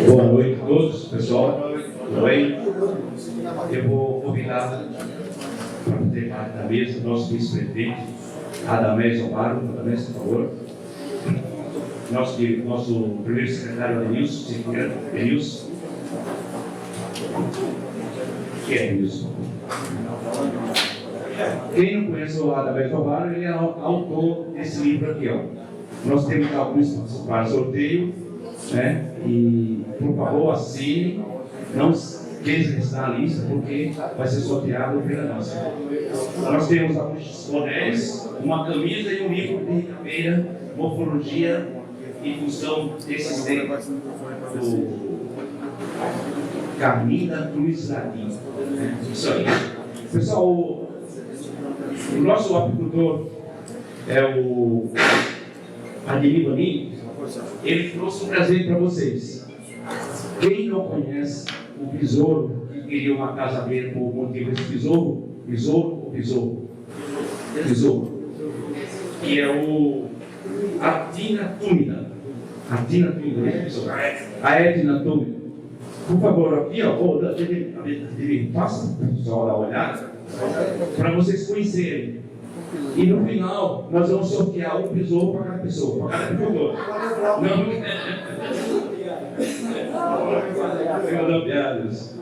Boa noite a todos, pessoal. Tudo bem? Eu vou convidar para fazer parte da mesa o nosso vice-presidente, Radamés Omaro. Radamés, por favor. Nosso primeiro secretário, Denilson. Denilson. Quem é Denilson? Quem não conhece o Radamés Omaro, ele é autor desse livro aqui, ó. Nós temos alguns para sorteio, né? E, por favor, assine. Não esqueça de estar na lista, porque vai ser sorteado pela nossa. Nós temos alguns bonés, uma camisa e um livro de carreira, morfologia e função desses temas do Carmina Cruz Latim. Isso aí. Pessoal, o nosso apicultor é o Ademir Boninho. Ele trouxe um presente para vocês. Quem não conhece o besouro que queria uma casa verde por motivo desse besouro, que é o Atina túmida. Atina túmida, né? A Etna túmida. Por favor, aqui, ó, passa para o pessoal dar uma olhada, para vocês conhecerem. E no final, nós vamos sortear um besouro para cada pessoa, para cada apicultor. Não piadas.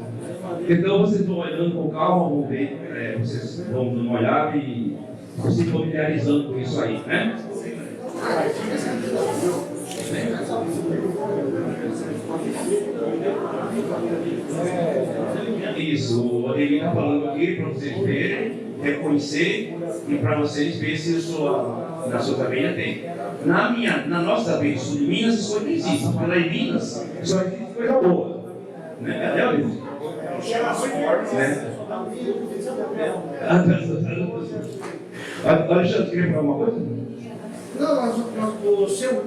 Então vocês vão olhando com calma, vão ver, vocês vão dando uma olhada e se familiarizando com isso aí, né? Isso, o Ademir está falando aqui para vocês verem, reconhecer e para vocês verem se na sua abelha tem. Na nossa abelha sul de Minas, isso não existe. Porque lá em Minas, só existe coisa boa. Né? Cadê o livro? Alexandre, queria falar uma coisa? Não, o seu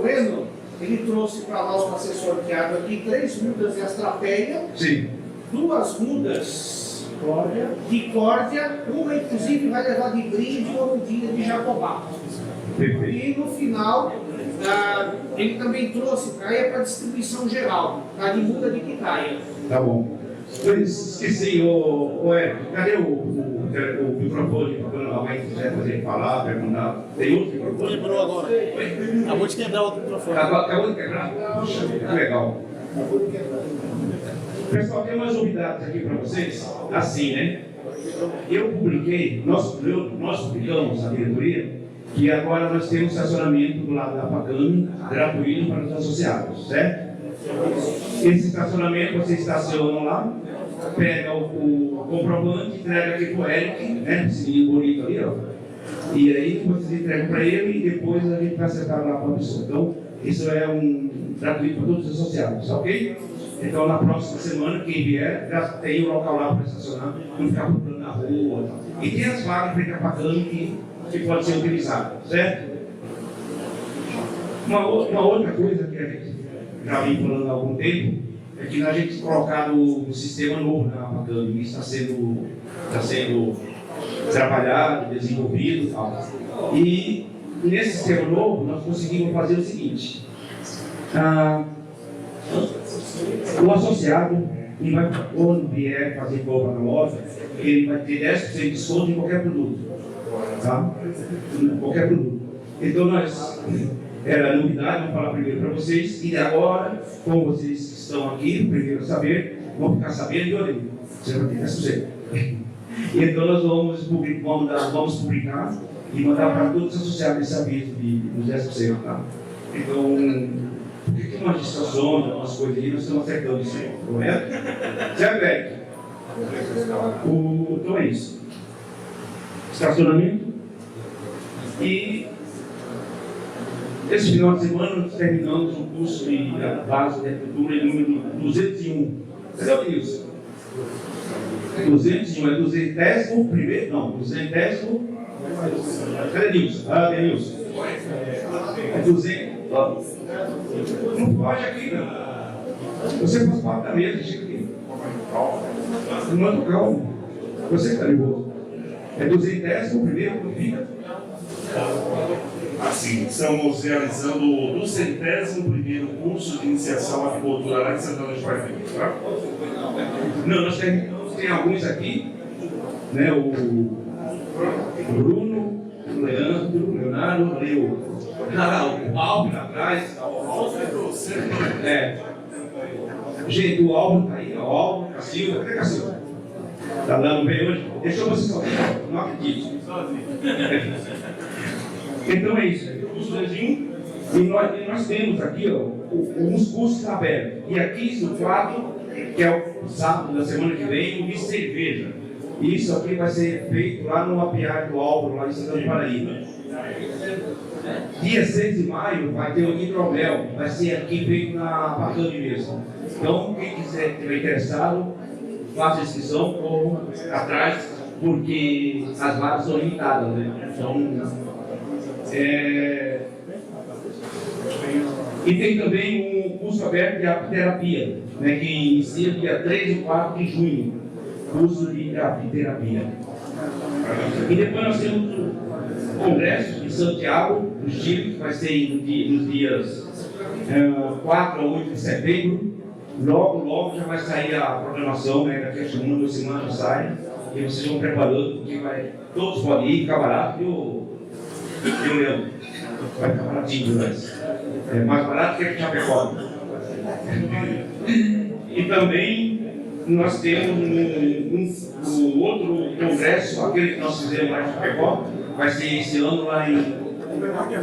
Eno, ele trouxe para nós, para ser sorteado aqui, 3 mudas de astrapeia. Sim. 2 mudas de córdia, uma inclusive vai levar de brinde uma mudinha de jacobá. E no final, ele também trouxe para distribuição geral, a de muda de quitaia. Tá bom. Eu esqueci, Érico, cadê o microfone? Quando alguém quiser fazer falar, perguntar. Tem outro microfone? Quebrou agora. Acabou de quebrar outro microfone. Acabou de quebrar? Puxa, que legal. Pessoal, tem umas novidades aqui para vocês. Assim, né? Eu publiquei, nós publicamos, a diretoria, que agora nós temos estacionamento do lado da Pagame, gratuito para os associados, certo? Esse estacionamento, você estaciona lá, pega o comprovante, entrega aqui para o Eric, né? Esse menino bonito ali, ó. E aí vocês entregam para ele e depois a gente vai acertar lá com a pessoa. Então, isso é gratuito para todos os associados, ok? Então, na próxima semana, quem vier, já tem o local lá para estacionar, não ficar procurando na rua. E tem as vagas frente à Pagame que pode ser utilizada, certo? Uma outra coisa que a gente já vem falando há algum tempo é que a gente colocado um sistema novo na Pagame, que está sendo trabalhado, desenvolvido e tal. E nesse sistema novo, nós conseguimos fazer o seguinte: o associado, quando vier fazer compra na loja, ele vai ter 10% de desconto em qualquer produto. Tá? Qualquer produto. Então era novidade, vou falar primeiro para vocês, e agora, como vocês estão aqui, primeiro a saber, vão ficar sabendo de orelha. Você vai ter 10%. Então nós vamos publicar e mandar para todos os associados esse aviso dos 10%. Tá? Então, por que uma distração, umas coisas aí, nós estamos acertando isso aí, correto? Certo, Eric? Então é isso. Estacionamento. E esse final de semana nós terminamos o curso de base de agricultura número 201. Cadê o Nilson? 201 é 200º primeiro? Não, 200º. Cadê Nilson? Nilson. É 200. Não pode aqui, não. Você faz parte da mesa, chega aqui. Manda calmo. Você está nervoso. É 210 o primeiro, quando fica. Sim, estamos realizando o 201º curso de iniciação à apicultura lá em Santana de Parnaíba, tá? Não, nós tem alguns aqui, né? O Bruno, o Leandro, o Leonardo, ali o Álvaro lá atrás. Gente, o Álvaro tá aí, o Álvaro, Cacilda, cadê Cacilda? Tá dando bem hoje? Deixou você sozinho, não acredito. Então é isso, o curso 201, e nós temos aqui uns cursos abertos. E aqui no 4, que é o sábado da semana que vem, de cerveja. E isso aqui vai ser feito lá no apiário do Álvaro, lá em Santana de Paraíba. Dia 6 de maio vai ter o hidromel, vai ser aqui feito na Pacame mesmo. Então, quem quiser, tiver interessado, faça a inscrição ou atrás, porque as vagas são limitadas, né? Então, e tem também um curso aberto de apiterapia, né, que inicia dia 3 e 4 de junho, curso de apiterapia. E depois nós temos o congresso em Santiago, no Chile, que vai ser nos dias 4 a 8 de setembro. Logo já vai sair a programação, né, daqui a 1 ou 2 semanas sai, e vocês vão preparando, porque todos podem ir, ficar barato, viu, Leandro? Vai ficar baratinho, mas é mais barato que a Chapecó. E também nós temos um outro congresso, aquele que nós fizemos lá em Chapecó, vai ser esse ano lá em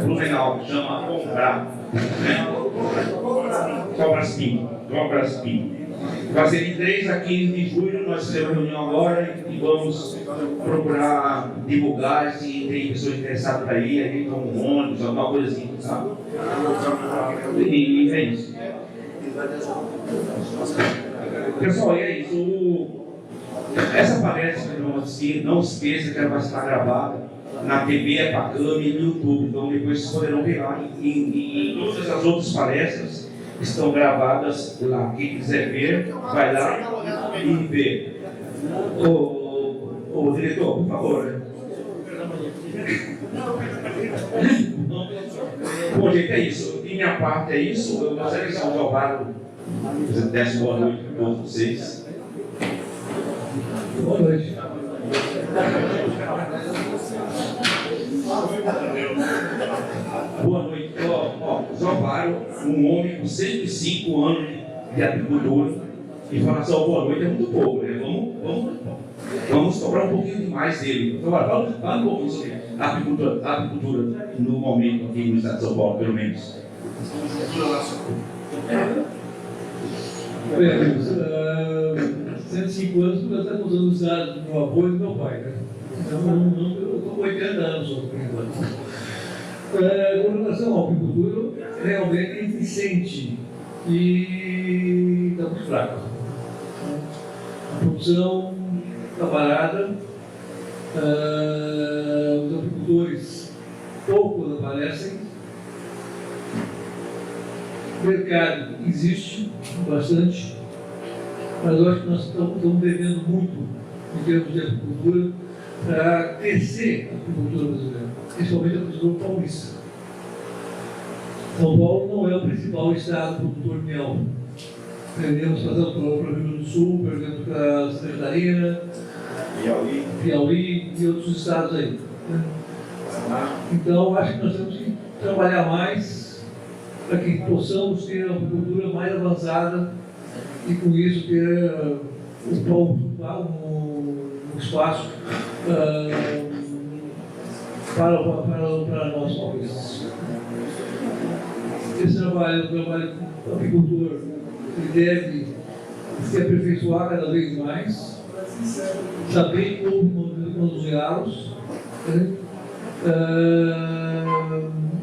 Blumenau, que chama Cobras Pim. Vai ser de 3 a 15 de julho, nós fizemos reunião agora e vamos procurar divulgar se tem pessoas interessadas para ir, aí como um ônibus, alguma coisa assim, sabe? E é isso. Pessoal, é isso. Essa palestra, não esqueça que ela vai estar gravada na TV Pacame e no YouTube, então depois vocês poderão ver lá. E todas as outras palestras estão gravadas lá. Quem quiser ver, vai lá e vê. Ô diretor, por favor. Bom, gente, é isso. De minha parte é isso. Eu gostaria que o São Alvaro desse boa noite para todos vocês. Boa noite. Boa noite. São Alvaro, um homem com 105 anos de apicultura, e falar só boa noite é muito pouco, né? Vamos cobrar um pouquinho demais dele. Então, fala um pouquinho sobre a apicultura no momento aqui no estado de São Paulo, pelo menos. Bem, amigos, 105 anos, eu estou usando os dados do meu avô e do meu pai, né? Então, eu estou com 80 anos, por enquanto. Com relação à apicultura, realmente é eficiente e está muito fraco. A produção está parada, os apicultores pouco aparecem, o mercado existe bastante, mas eu acho que nós estamos devendo muito em termos de apicultura para crescer a apicultura brasileira, principalmente a apicultura paulista. São Paulo não é o principal estado produtor de mel. Perdemos para o Rio Grande do Sul, perdemos para Santa Catarina, Piauí e outros estados aí. Né? Então, acho que nós temos que trabalhar mais para que possamos ter uma agricultura mais avançada e, com isso, ter um espaço para nós paulistas. Esse trabalho do apicultor, ele deve se aperfeiçoar cada vez mais, saber como manuseá-los, né?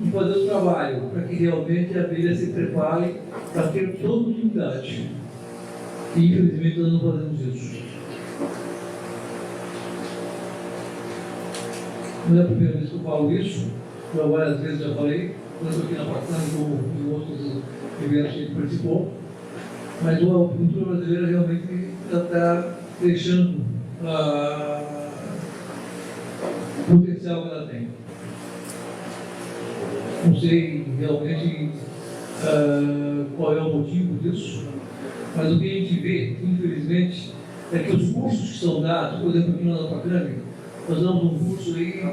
E fazer o trabalho para que realmente a abelha se prepare para ter produtividade. E infelizmente nós não fazemos isso. Não é a primeira vez que eu falo isso, eu várias vezes já falei, tanto aqui na Pacame como em outros eventos que a gente participou, mas a cultura brasileira realmente está deixando o potencial que ela tem. Não sei realmente qual é o motivo disso, mas o que a gente vê, infelizmente, é que os cursos que são dados, por exemplo, aqui na Pacânia, nós damos um curso aí,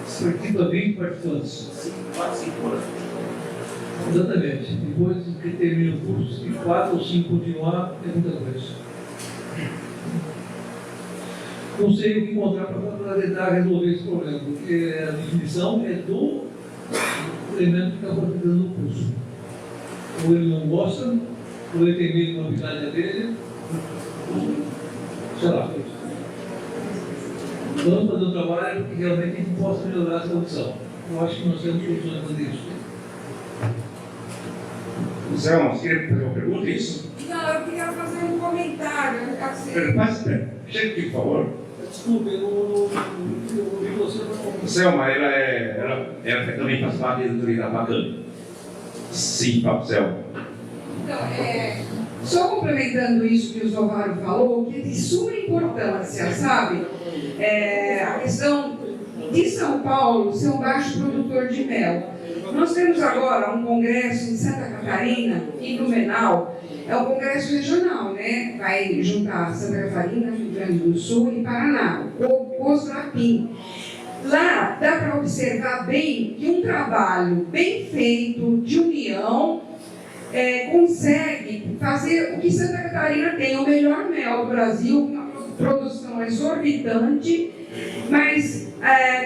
participa 20 participantes. 5 horas. Exatamente. Depois que termina o curso, de 4 ou 5 continuar, é muita coisa. Não sei o que encontrar para tentar resolver esse problema, porque a definição é do elemento que está participando do curso. Ou ele não gosta, ou ele tem medo da novidade dele, sei lá. Vamos fazer um trabalho que realmente a gente possa melhorar essa condição. Eu acho que nós temos soluções para isso. Zé, você queria fazer uma pergunta, isso? Não, eu queria fazer um comentário. Chega aqui, por favor. Desculpe, eu não vi você não. Selma, ela também faz parte da diretoria da Pacânia. Sim, Papo Selma. Então, só complementando isso que o Zovário falou, que é de suma importância, sabe? A questão de São Paulo ser um baixo produtor de mel. Nós temos agora um congresso em Santa Catarina, em Blumenau, é um congresso regional, né? Vai juntar Santa Catarina, Rio Grande do Sul e Paraná, o COSRAPIM. Lá dá para observar bem que um trabalho bem feito, de união, consegue fazer o que Santa Catarina tem, o melhor mel do Brasil, uma produção exorbitante, mas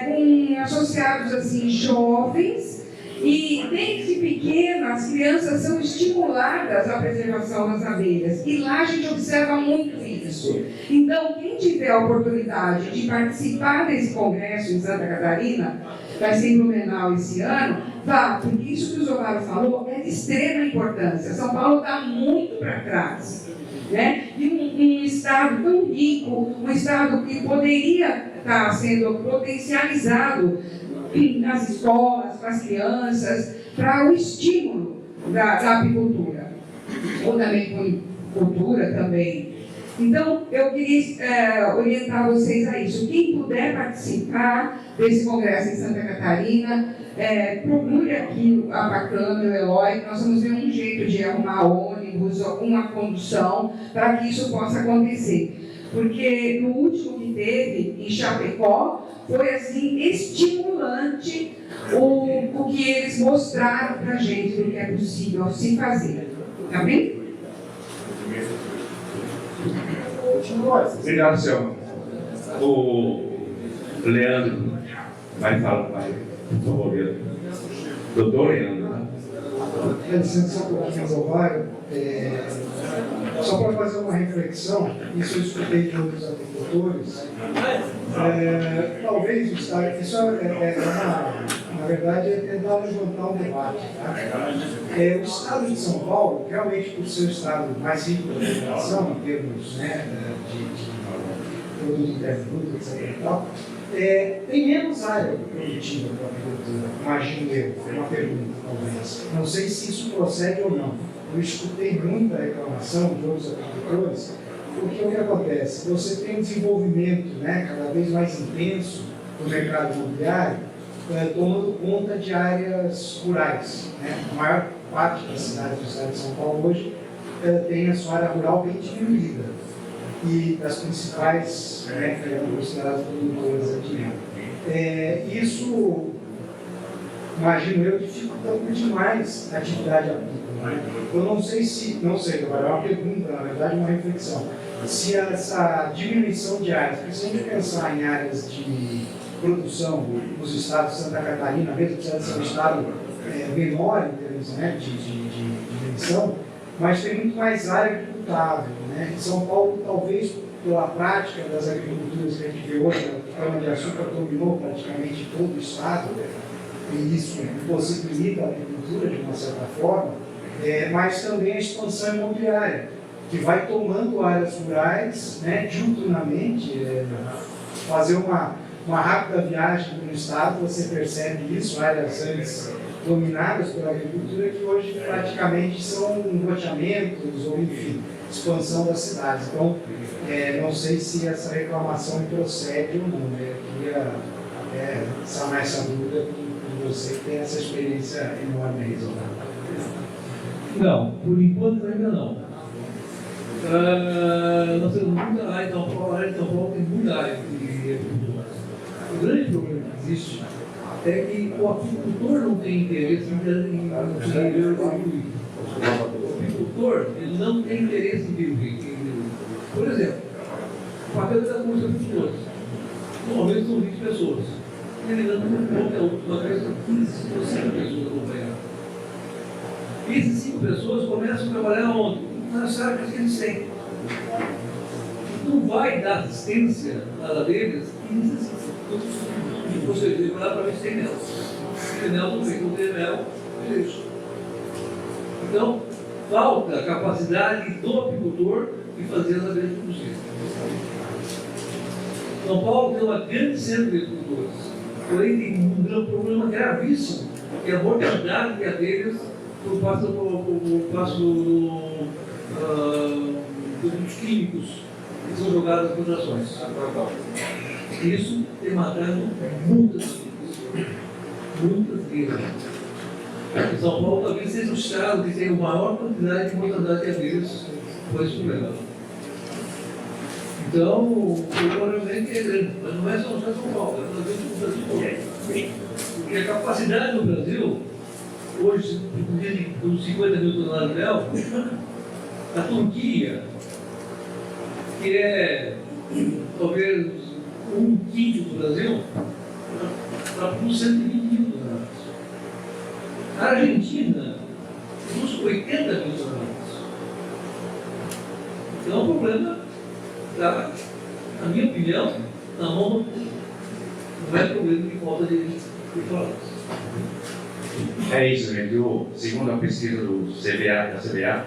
com associados assim jovens, e desde pequenas as crianças são estimuladas à preservação das abelhas, e lá a gente observa muito isso. Então, quem tiver a oportunidade de participar desse congresso em Santa Catarina, vai ser em Blumenau esse ano, vá, porque isso que o Zovário falou é de extrema importância. São Paulo está muito para trás, né? E um estado tão rico, um estado que poderia estar sendo potencializado nas escolas, para as crianças, para o estímulo da apicultura, ou da melicultura também. Então, eu queria orientar vocês a isso. Quem puder participar desse congresso em Santa Catarina, procure aqui a Pacânia, o Eloy, nós vamos ver um jeito de arrumar ônibus, alguma condução, para que isso possa acontecer. Porque no último que teve, em Chapecó, foi assim estimulante o que eles mostraram para a gente do que é possível se fazer. Tá bem? Obrigado, Selma. O Leandro vai falar, por favor, Leandro. Doutor Leandro, né? Dá licença um pouquinho, Zovário. Só para fazer uma reflexão, isso eu escutei de outros agricultores. Talvez o Estado, isso na verdade, é levantar um debate. Tá? O Estado de São Paulo, realmente, por ser o Estado mais rico da população, em termos de produto interno bruto, etc. E tal, tem menos área produtiva para a agricultura, imagino eu, é uma pergunta, talvez. Não sei se isso procede ou não. Eu escutei muita reclamação de outros agricultores, porque o que acontece? Você tem um desenvolvimento cada vez mais intenso do mercado imobiliário, tomando conta de áreas rurais. A maior parte das cidades do estado de São Paulo hoje tem a sua área rural bem diminuída, e das principais que eram consideradas produtoras de mel. Isso, imagino eu, dificulta muito demais a atividade agrícola. Eu não sei, agora é uma pergunta, na verdade, uma reflexão, se essa diminuição de áreas, principalmente pensar em áreas de produção nos estados de Santa Catarina, mesmo que seja um estado menor em termos de dimensão, mas tem muito mais área agricultável. Em São Paulo, talvez pela prática das agriculturas que a gente vê hoje, a cana-de-açúcar dominou praticamente todo o estado, e isso possibilita a agricultura de uma certa forma, mas também a expansão imobiliária, que vai tomando áreas rurais diuturnamente. Fazer uma rápida viagem no estado, você percebe isso, áreas antes dominadas pela agricultura, que hoje praticamente são loteamentos ou, enfim, expansão das cidades. Então, não sei se essa reclamação procede ou não. Eu queria sanar essa dúvida com você que tem essa experiência enorme aí, Zonal. Não, por enquanto ainda não. Nós temos muita área, então a área de São Paulo tem muita área de agricultura. O grande problema que existe é que o apicultor não tem interesse em evoluir. O apicultor ele não tem interesse em evoluir. Por exemplo, o papel da Câmara dos Apicultores. Normalmente são 20 pessoas. Ele não tem a última vez 15 ou 5 pessoas acompanhando. E essas 5 pessoas começam a trabalhar onde? Nas áreas que eles têm. Não vai dar assistência às abelhas que necessitam. E você tem que olhar para ver se tem mel. Se tem mel, não tem mel, deixa. Então, falta a capacidade do apicultor de fazer as abelhas produzirem. São Paulo tem uma grande centro de apicultores, porém tem um problema gravíssimo, que é a mortalidade de abelhas por passo dos químicos que são jogados nas plantações. Isso tem matado muitas vidas. Muitas vidas. Em São Paulo talvez seja o estado que tem a maior quantidade de mortalidade de abelhas por esse problema. Então, o provavelmente é grande, mas não é só São Paulo, é no Brasil todo. Porque a capacidade do Brasil, hoje, com 50 mil toneladas de mel, a Turquia, que é talvez 1/5 do Brasil, está por 120 mil toneladas. A Argentina produz 80 mil toneladas. Então, o problema está, na minha opinião, na mão não é problema de falta de florestas. É isso, gente. Segundo a pesquisa do CBA, da CBA,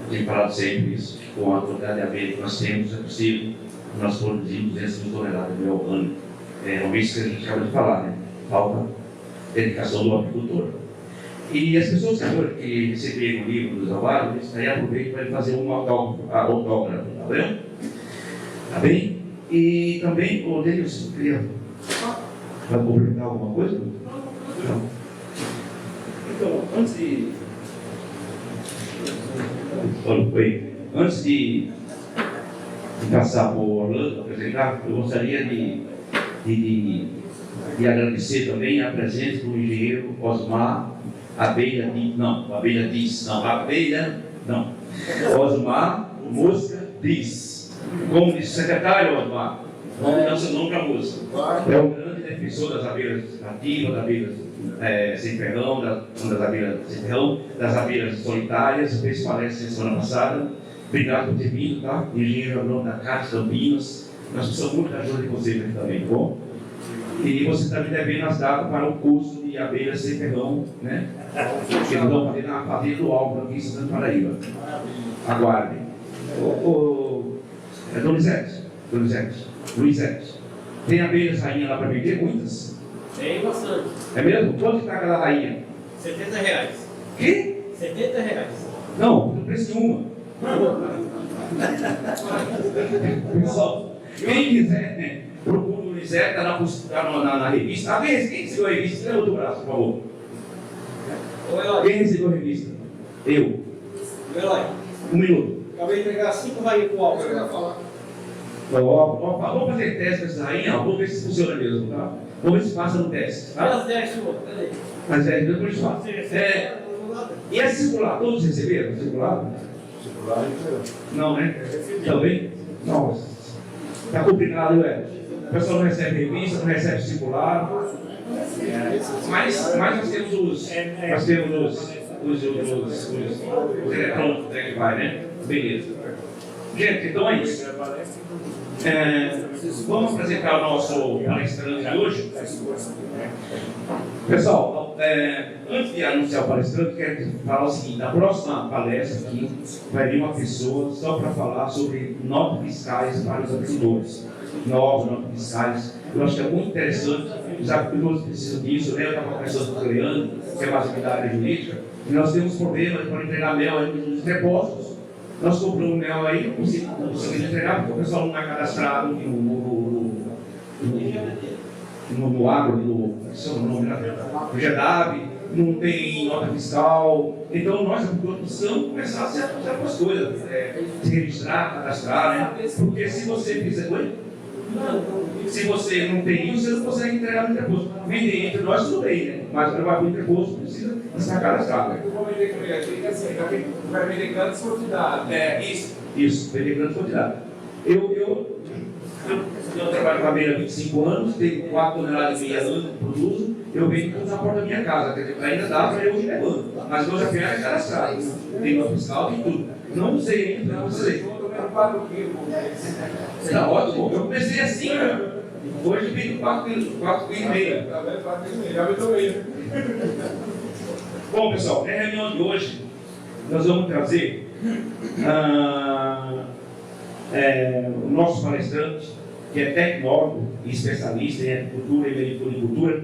tem falado sempre isso, com a quantidade de abelha que nós temos, é possível nós produzimos 200 mil toneladas de mel ano. É isso que a gente acaba de falar, né? Falta dedicação do apicultor. E as pessoas que receberam o livro dos avós, aí aproveitam para fazer um autógrafo, tá bem? Tá bem? E também, o Denilson, queria complementar alguma coisa? Não. Então, Antes de passar por Orlando, apresentar, eu gostaria de agradecer também a presença do engenheiro Osmar Osmar Mosca Diz. Como disse o secretário Osmar, vamos dar seu nome para a moça. É um grande defensor das abelhas nativas, das abelhas sem ferrão, das abelhas sem ferrão, das abelhas solitárias. Fez palestra semana passada. Obrigado por ter vindo, tá? Engenheiro agrônomo da CAPES Campinas. Nós precisamos muito da ajuda de vocês aqui também, tá bom? E você está me devendo as datas para o curso de abelhas sem ferrão, né? Que eles vão fazer na fazenda do Álvaro aqui em Santa Paraíba. Aguardem. Luizete, tem abelhas rainha lá para vender? Muitas? tem bastante. É mesmo? Quanto está cada rainha? R$70. Que? R$70. Não, não preço de uma. Pessoal, quem quiser, né? Procura o Luizete, está na revista. Quem recebeu a revista? Levanta o braço, por favor. Quem recebeu a revista? Eu. Um minuto. Acabei de entregar 5 rainhas com o Álvaro. Vamos fazer teste com essa rainha, vamos ver se funciona mesmo, tá? Vamos ver se passa no teste. Tá? As 10, senhor. Peraí. Mas depois fala. E a circular, todos receberam circular? Não, né? Também? Não. Está complicado, ué. O pessoal não recebe revista, não recebe circular. Mas nós temos os eletrônicos, né, que vai, né? Beleza. Gente, então é isso. Vamos apresentar o nosso palestrante de hoje. Pessoal, antes de anunciar o palestrante, quero falar o seguinte: na próxima palestra aqui vai vir uma pessoa só para falar sobre notas fiscais para os apicultores. Novas notas fiscais. Eu acho que é muito interessante. Os apicultores precisam disso. Eu estava conversando com o Leandro, que é uma atividade jurídica, e nós temos problemas para entregar mel nos depósitos. Nós compramos mel aí, não conseguimos entregar, porque o pessoal não é cadastrado no agro, no seu nome, no GEDAB, não tem nota fiscal. Então nós, agricultores, precisamos começar a fazer algumas coisas, se registrar, cadastrar, né? Porque se você fizer se você não tem isso, você não consegue entregar no interposto. Vender entre nós tudo bem, né? Mas para levar para o interposto precisa estar cadastrado. Né? Vai vender grandes quantidades. Isso, vender grandes quantidades. Eu trabalho com abelha há 25 anos, tenho 4 toneladas e meia ano que produzo, eu vendo tudo na porta da minha casa, quer dizer, ainda dá para eu ir levando. Mas meus afiados é cadastrado, tem nota fiscal, tem tudo. Não usei ainda, não usei. Está ótimo, eu comecei assim, cara. Hoje eu vendo 4,5 kg. Já me tomei. Bom, pessoal, na reunião de hoje, nós vamos trazer o nosso palestrante, que é tecnólogo e especialista em agricultura e meliponicultura,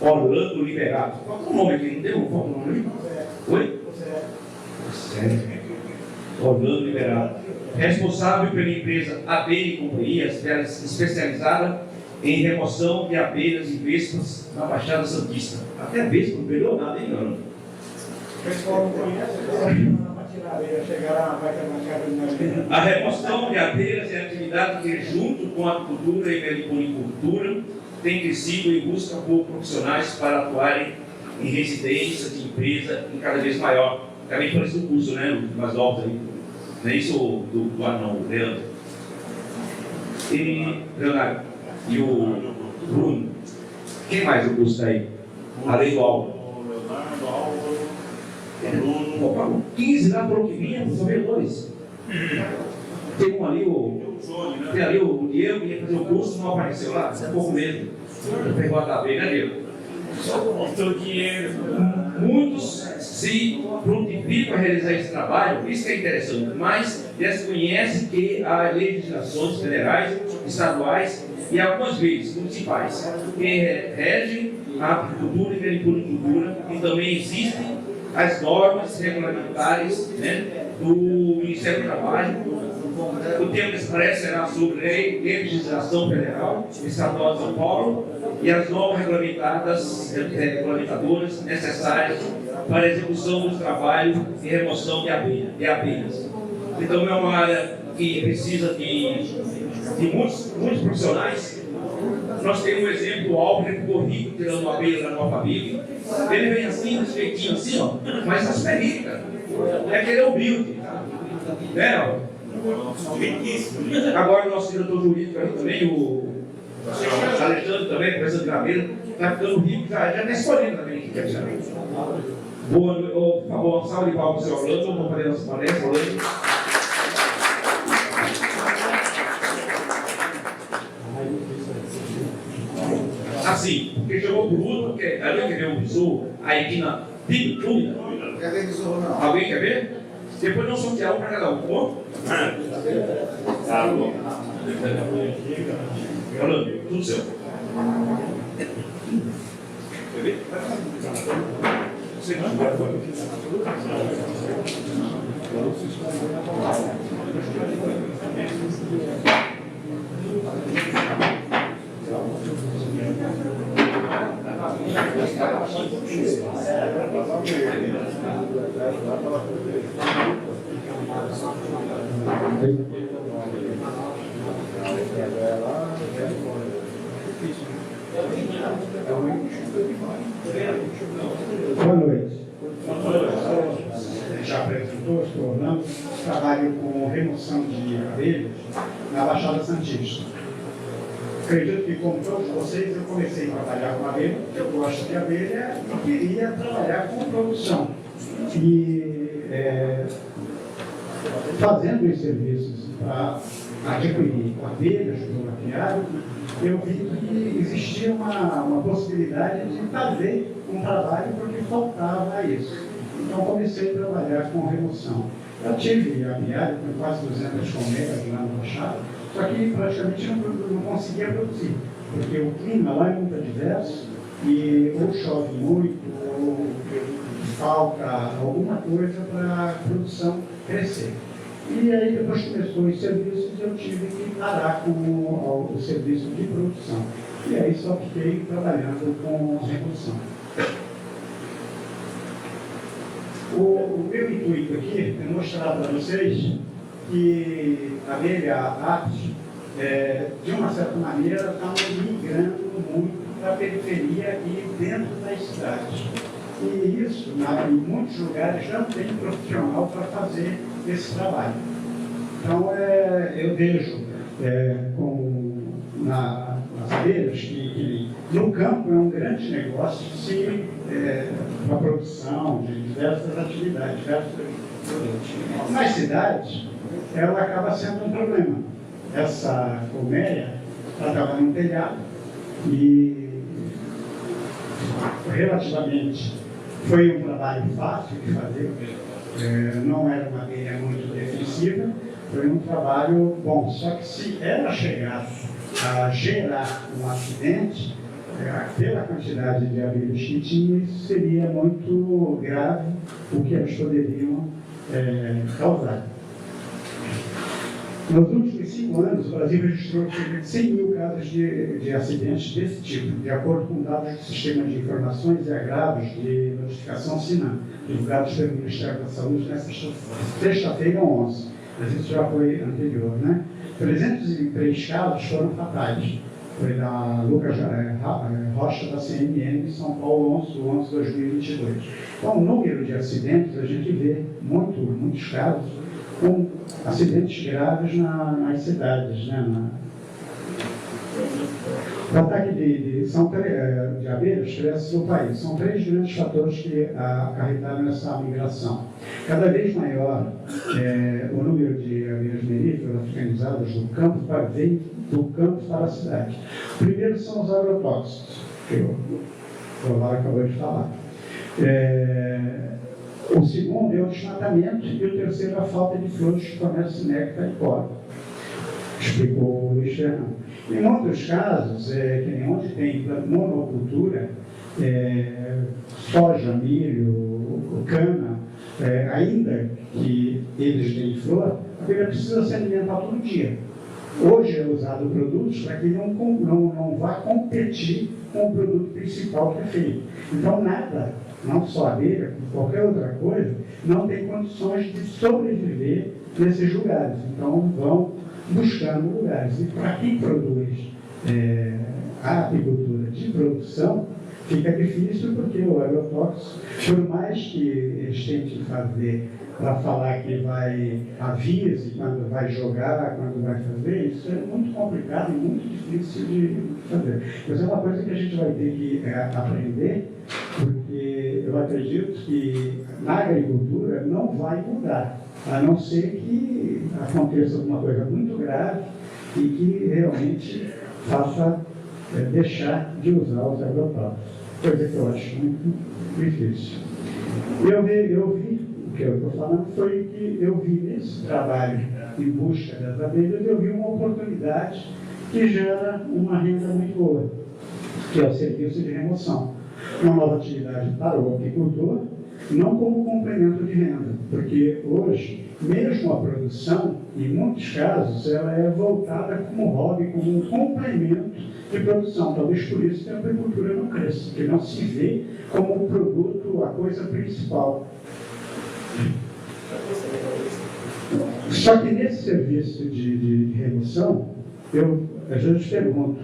Orlando Liberato. Qual é o nome aqui? Não tem um nome? Oi? Sério? Orlando Liberato. Responsável pela empresa Abelha e Companhia, especializada em remoção de abelhas e vespas na Baixada Santista. Até vespa não perdeu nada, hein, Orlando? O pessoal não conhece, a remoção de abelhas é atividade que, junto com a agricultura e meliponicultura, tem crescido em busca por profissionais para atuarem em residências de empresa em cada vez maior. Também por esse curso, né, mais alto aí. Não é isso do anão, Leandro? E Leonardo e o Bruno. Quem mais o curso está aí? Além do Álvaro. Opa, 15 lá por que vinha, por saber dois. Tem um ali, tem ali o Diego, que ia fazer o curso, não apareceu lá, é pouco mesmo. Eu pergunto a bem, né, Diego? Muitos se prontificam a realizar esse trabalho, isso que é interessante, mas desconhecem que há legislações federais, estaduais e algumas vezes municipais que regem a agricultura e meliponicultura, e também existem as normas regulamentares, né, do Ministério do Trabalho. O tema expresso será sobre legislação federal, estadual de São Paulo e as normas regulamentadoras necessárias para a execução dos trabalhos de remoção de abelhas. Então é uma área que precisa de muitos profissionais. Nós temos um exemplo, o Álvaro, que ficou rico tirando uma abelha da nova família. Ele vem assim, desse jeitinho assim, ó, mas tá super rico, cara. É que ele é humilde, né, Álvaro? Agora o nosso diretor jurídico aí também, o Alexandre também, professor de Graveiro, está ficando rico, já está escolhendo também quem quer chamar. Boa, por favor, salve de palmas para o seu Orlando, vamos fazer nossa palestra, Orlando. Assim, porque chegou o Bruno, porque ali que veio o besouro, aí aqui na Bíblia. Quer ver besouro não? Alguém quer ver? Depois nós sortear um para cada um, bom? Tá bom. Orlando, tudo seu. Quer ver? Você não vai agora. Boa noite. Já apresentou, estou Orlando, trabalho com remoção de abelhas na Baixada Santista. Acredito que, como todos vocês, eu comecei a trabalhar com abelha, porque eu gosto de abelha e queria trabalhar com produção. E fazendo os serviços para adquirir abelhas do apiário, eu vi que existia uma possibilidade de fazer um trabalho porque faltava isso. Então comecei a trabalhar com remoção. Eu tive apiário com quase 200 colmeias lá no Baixada, só que praticamente não conseguia produzir, porque o clima lá é muito adverso e ou chove muito, ou falta alguma coisa para a produção crescer. E aí, depois que começou os serviços, eu tive que parar com o serviço de produção. E aí só fiquei trabalhando com remoção. O meu intuito aqui é mostrar para vocês que a abelha apis, de uma certa maneira, está migrando muito para a periferia e dentro das cidades. E isso, em muitos lugares, não tem profissional para fazer esse trabalho. Então, eu vejo nas abelhas que no campo é um grande negócio para a produção de diversas atividades, diversos produtos. Nas cidades, ela acaba sendo um problema. Essa colmeia, ela estava no telhado e, relativamente, foi um trabalho fácil de fazer, não era uma abelha muito defensiva, foi um trabalho bom. Só que se ela chegasse a gerar um acidente, pela quantidade de abelhas que tinha, isso seria muito grave o que elas poderiam causar. Nos últimos 5 anos, o Brasil registrou cerca de 100 mil casos de acidentes desse tipo, de acordo com dados do Sistema de Informações e Agravos de Notificação SINAM, divulgados pelo Ministério da Saúde nesta sexta-feira, 11. Mas isso já foi anterior, né? 303 casos foram fatais. Foi da Lucas Rocha, da CNN, em São Paulo, 11/11/2022. Então, o número de acidentes, a gente vê muitos casos com acidentes graves nas cidades, né? O ataque de abelhas cresce no país. São 3 grandes fatores que acarretaram essa migração. Cada vez maior o número de abelhas melíferas africanizadas do campo para a cidade. O primeiro são os agrotóxicos, que o Olavo acabou de falar. O segundo é o desmatamento e o terceiro é a falta de flores que fornecem néctar e pólen, explicou o Luiz Fernando. Em outros casos, que nem onde tem monocultura, soja, milho, cana, ainda que eles deem flor, a abelha precisa se alimentar todo dia. Hoje é usado produtos para que não vá competir com o produto principal que é feito. Então, nada, não só a abelha, como qualquer outra coisa, não tem condições de sobreviver nesses lugares. Então, vão buscando lugares. E para quem produz a apicultura de produção, fica difícil porque o agrotóxico, por mais que eles tentem fazer para falar que vai avise quando vai jogar, quando vai fazer, isso é muito complicado e muito difícil de fazer. Mas é uma coisa que a gente vai ter que aprender, porque eu acredito que na agricultura não vai mudar, a não ser que aconteça alguma coisa muito grave e que realmente faça deixar de usar os agrotóxicos, coisa que eu acho muito difícil. Eu vi, o que eu estou falando foi que eu vi nesse trabalho em busca das abelhas, eu vi uma oportunidade que gera uma renda muito boa, que é o serviço de remoção. Uma nova atividade para o apicultor, não como complemento de renda, porque hoje, mesmo a produção, em muitos casos, ela é voltada como hobby, como um complemento de produção. Talvez por isso que a apicultura não cresça, porque não se vê como um produto, a coisa principal. Só que nesse serviço de remoção, eu às vezes pergunto,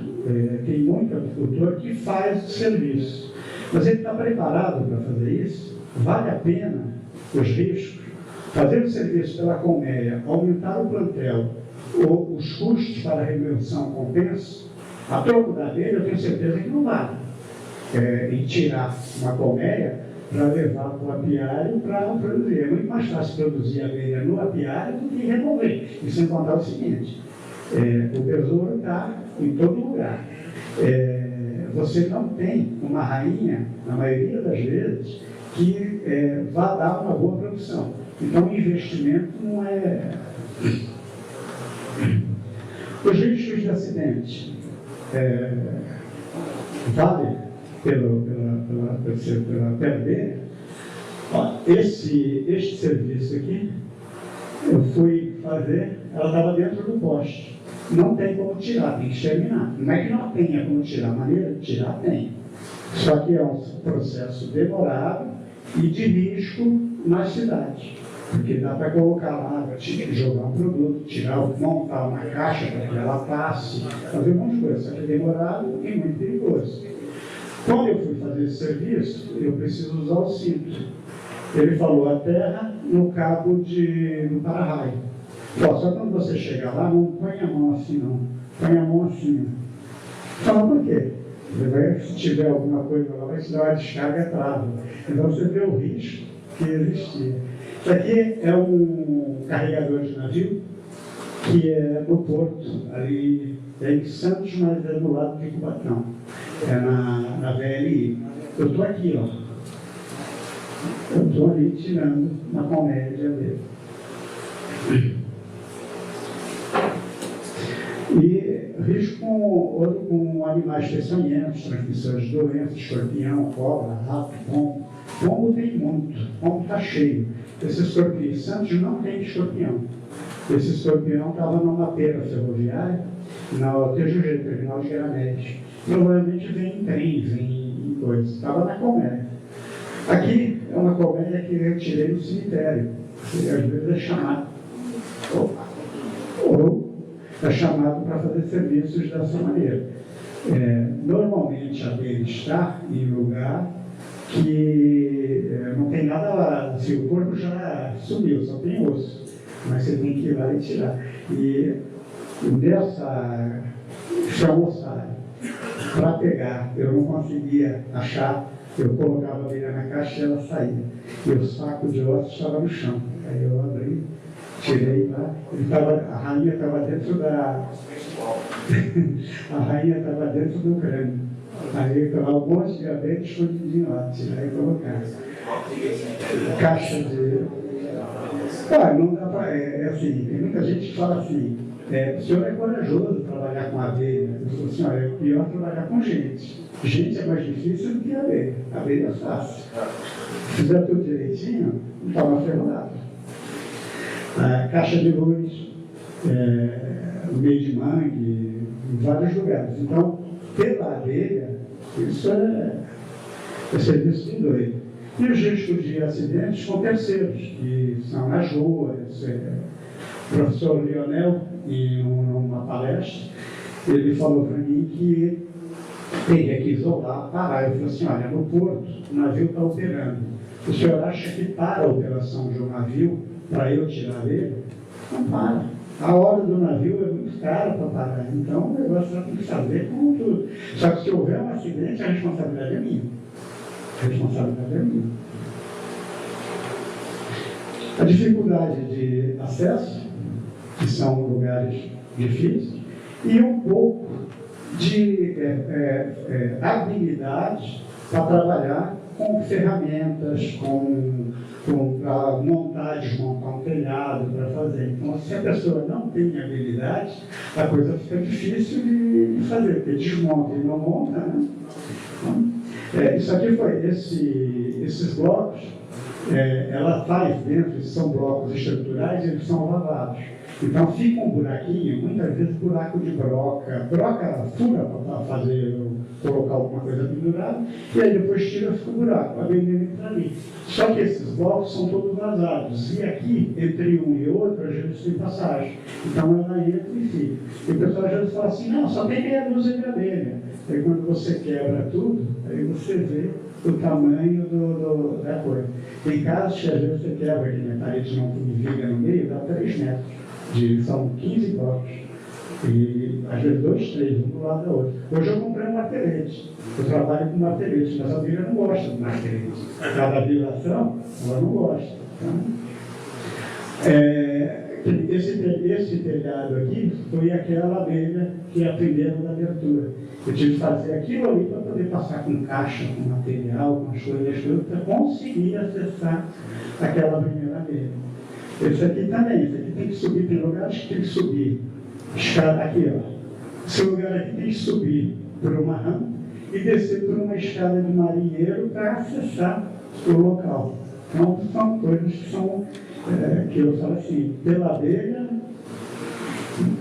tem muito apicultor que faz o serviço, mas ele está preparado para fazer isso? Vale a pena os riscos? Fazer o serviço pela colmeia, aumentar o plantel, ou os custos para a remoção compensa? A troco da abelha, eu tenho certeza que não vale. E tirar uma colmeia para levar para o apiário para produzir. É muito mais fácil produzir a abelha no apiário do que remover. E sem contar o seguinte, o besouro está em todo lugar. Você não tem uma rainha, na maioria das vezes, que vá dar uma boa produção. Então, o investimento não é... Os riscos de acidente valem pela PRB. Este serviço aqui, eu fui fazer, ela estava dentro do poste. Não tem como tirar, tem que exterminar. Não é que não tenha como tirar, a maneira de tirar tem. Só que é um processo demorado e de risco na cidade. Porque dá para colocar lá, jogar um produto, montar uma caixa para que ela passe, fazer um monte de coisa. Só que é demorado e muito perigoso. Quando eu fui fazer esse serviço, eu preciso usar o cinto. Ele falou a terra no cabo no para-raio. Só quando você chegar lá, não põe a mão assim não. Põe a mão assim. Fala por quê? Se tiver alguma coisa lá, vai te dar uma descarga trava. Então você vê o risco que existia. Isso aqui é um carregador de navio que é no porto, ali em Santos, mas é do lado de Cubatão. É na VLI. Eu estou aqui, ó. Eu estou ali tirando na comédia dele. E risco com animais peçonhentos, transmissores de doenças, escorpião, cobra, rato, pombo. Pombo tem muito, pombo está cheio. Esse escorpião, em Santos não tem escorpião. Esse escorpião estava numa pera ferroviária, na TGG, Terminal de Garanete. Provavelmente vem em trem, vem em coisas. Estava na colmeia. Aqui é uma colmeia que eu tirei do cemitério. E às vezes é chamado. Ou é chamado para fazer serviços dessa maneira. Normalmente a abelha está em lugar que não tem nada lá, assim, o corpo já sumiu, só tem osso. Mas você tem que ir lá e tirar. E dessa chamoçada, para pegar, eu não conseguia achar, eu colocava a abelha na caixa e ela saía. E o saco de ossos estava no chão. Aí eu abri, tirei lá, a rainha estava dentro da. A rainha estava dentro do crânio. Aí eu estava um monte de abelha escondidinho lá, tirar e colocar. Caixa de. Não dá para. Assim, tem muita gente que fala assim, o senhor é corajoso trabalhar com abelha. Eu falo assim, olha, é pior trabalhar com gente. Gente é mais difícil do que abelha. Abelha é fácil. Se fizer tudo direitinho, não está uma ferrada. Caixa de luz, no meio de mangue, em vários lugares. Então, pela abelha, isso é serviço de doido. E os riscos de acidentes com terceiros, que são nas ruas. O professor Leonel, em uma palestra, ele falou para mim que teria que isolar, parar. Eu falei assim, olha, no porto, o navio está operando. O senhor acha que para a operação de um navio, para eu tirar ele? Não para. A hora do navio é muito cara para parar. Então, o negócio tem que saber como tudo. Só que se houver um acidente, a responsabilidade é minha. A responsabilidade é minha. A dificuldade de acesso, que são lugares difíceis, e um pouco de habilidade para trabalhar com ferramentas, para montar, desmontar um telhado, para fazer. Então, se a pessoa não tem habilidade, a coisa fica difícil de fazer, porque desmonta e não monta, né? Então, isso aqui foi, esses blocos, ela faz dentro, são blocos estruturais, eles são lavados. Então fica um buraquinho, muitas vezes buraco de broca. Broca fura para colocar alguma coisa pendurada, e aí depois tira, fica um buraco, a abelha entra ali. Só que esses blocos são todos vazados, e aqui, entre um e outro, às vezes tem passagem. Então ela entra e fica. E o pessoal às vezes fala assim, não, só tem meia dúzia de abelha. Aí quando você quebra tudo, aí você vê o tamanho da coisa. Tem casos que às vezes você quebra de metalite não de viga no meio, dá 3 metros. São 15 blocos. E às vezes 2, 3, um do lado da outra. Hoje eu comprei um martelete. Eu trabalho com martelete, mas a abelha não gosta do martelete. Cada vibração, ela não gosta. Então, esse telhado aqui foi aquela abelha que é a primeira da abertura. Eu tive que fazer aquilo ali para poder passar com caixa, com material, com as coisas todas, para conseguir acessar aquela primeira abelha. Esse aqui também, esse aqui tem que subir, tem lugares que tem que subir. Escada aqui, ó. Esse lugar aqui tem que subir por uma rampa e descer por uma escada de marinheiro para acessar o local. Então, são coisas que são, que eu falo assim, pela abelha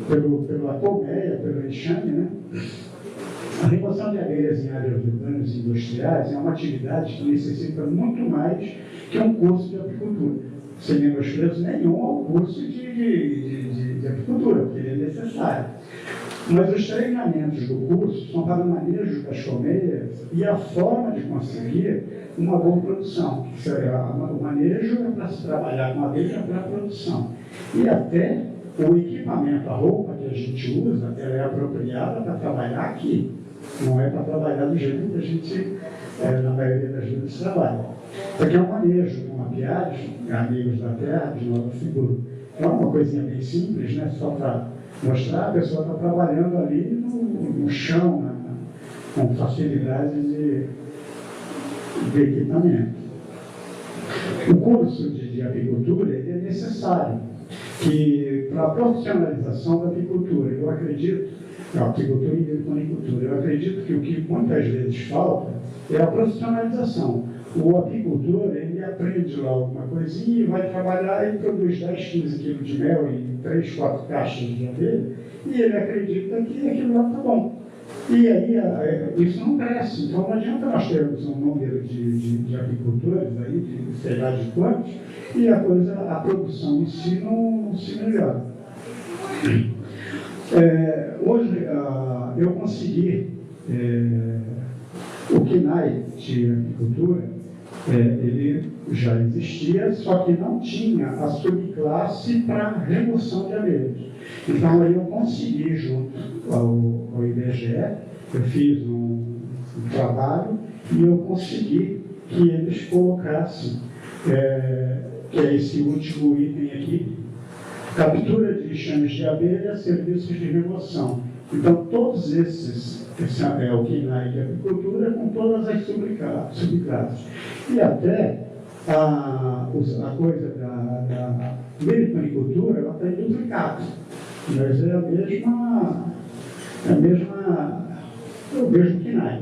pela colmeia, pelo enxame, né? A remoção de abelhas em áreas urbanas e industriais é uma atividade que necessita muito mais que um curso de apicultura. Sem menosprezo nenhum ao curso de apicultura, porque ele é necessário. Mas os treinamentos do curso são para o manejo das colmeias e a forma de conseguir uma boa produção. O manejo é para se trabalhar com abelha para a produção. E até o equipamento, a roupa que a gente usa, ela é apropriada para trabalhar aqui. Não é para trabalhar do jeito que a gente, na maioria das vezes, trabalha. Isso aqui é um manejo com apiários, amigos da terra, de Nova Friburgo. É uma coisinha bem simples, né? Só para mostrar, a pessoa está trabalhando ali no chão, com facilidade de equipamento. O curso de apicultura ele é necessário que, para a profissionalização da apicultura, eu acredito, apicultura e meliponicultura, eu acredito que o que muitas vezes falta é a profissionalização. O apicultor, ele aprende lá alguma coisinha e vai trabalhar e produz 10, 15 quilos de mel em 3, 4 caixas de abelha e ele acredita que aquilo lá está bom. E aí isso não cresce. Então não adianta nós termos um número de apicultores aí, de sei lá de quantos, e a produção em si não se melhora. Hoje eu consegui o KNAI de apicultura, ele já existia, só que não tinha a subclasse para remoção de abelhas. Então aí eu consegui, junto ao IBGE, eu fiz um trabalho e eu consegui que eles colocassem, que é esse último item aqui, captura de enxames de abelha, serviços de remoção. Então todos esses, esse é o KNAI de apicultura com todas as subclasses. E até a coisa da meliponicultura, ela está em duplicado. Mas é o mesmo KNAI.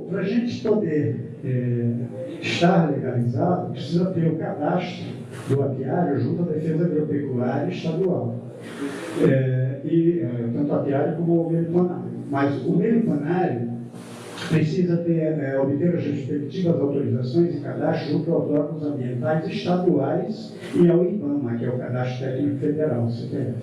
Para a gente poder estar legalizado, precisa ter o cadastro do apiário junto à Defesa Agropecuária Estadual. Tanto apiário como o meliponário. Mas o meliponário precisa obter as respectivas autorizações e cadastro junto aos órgãos ambientais estaduais e ao IBAMA, que é o Cadastro Técnico Federal, o CTF.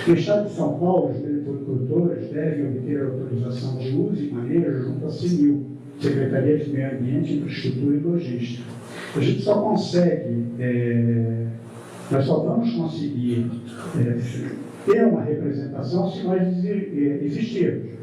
No estado de São Paulo, os meliponicultores devem obter autorização de uso e manejo junto à CNIL, Secretaria de Meio Ambiente, Infraestrutura e Logística. A gente só consegue, nós só vamos conseguir ter uma representação se nós existirmos.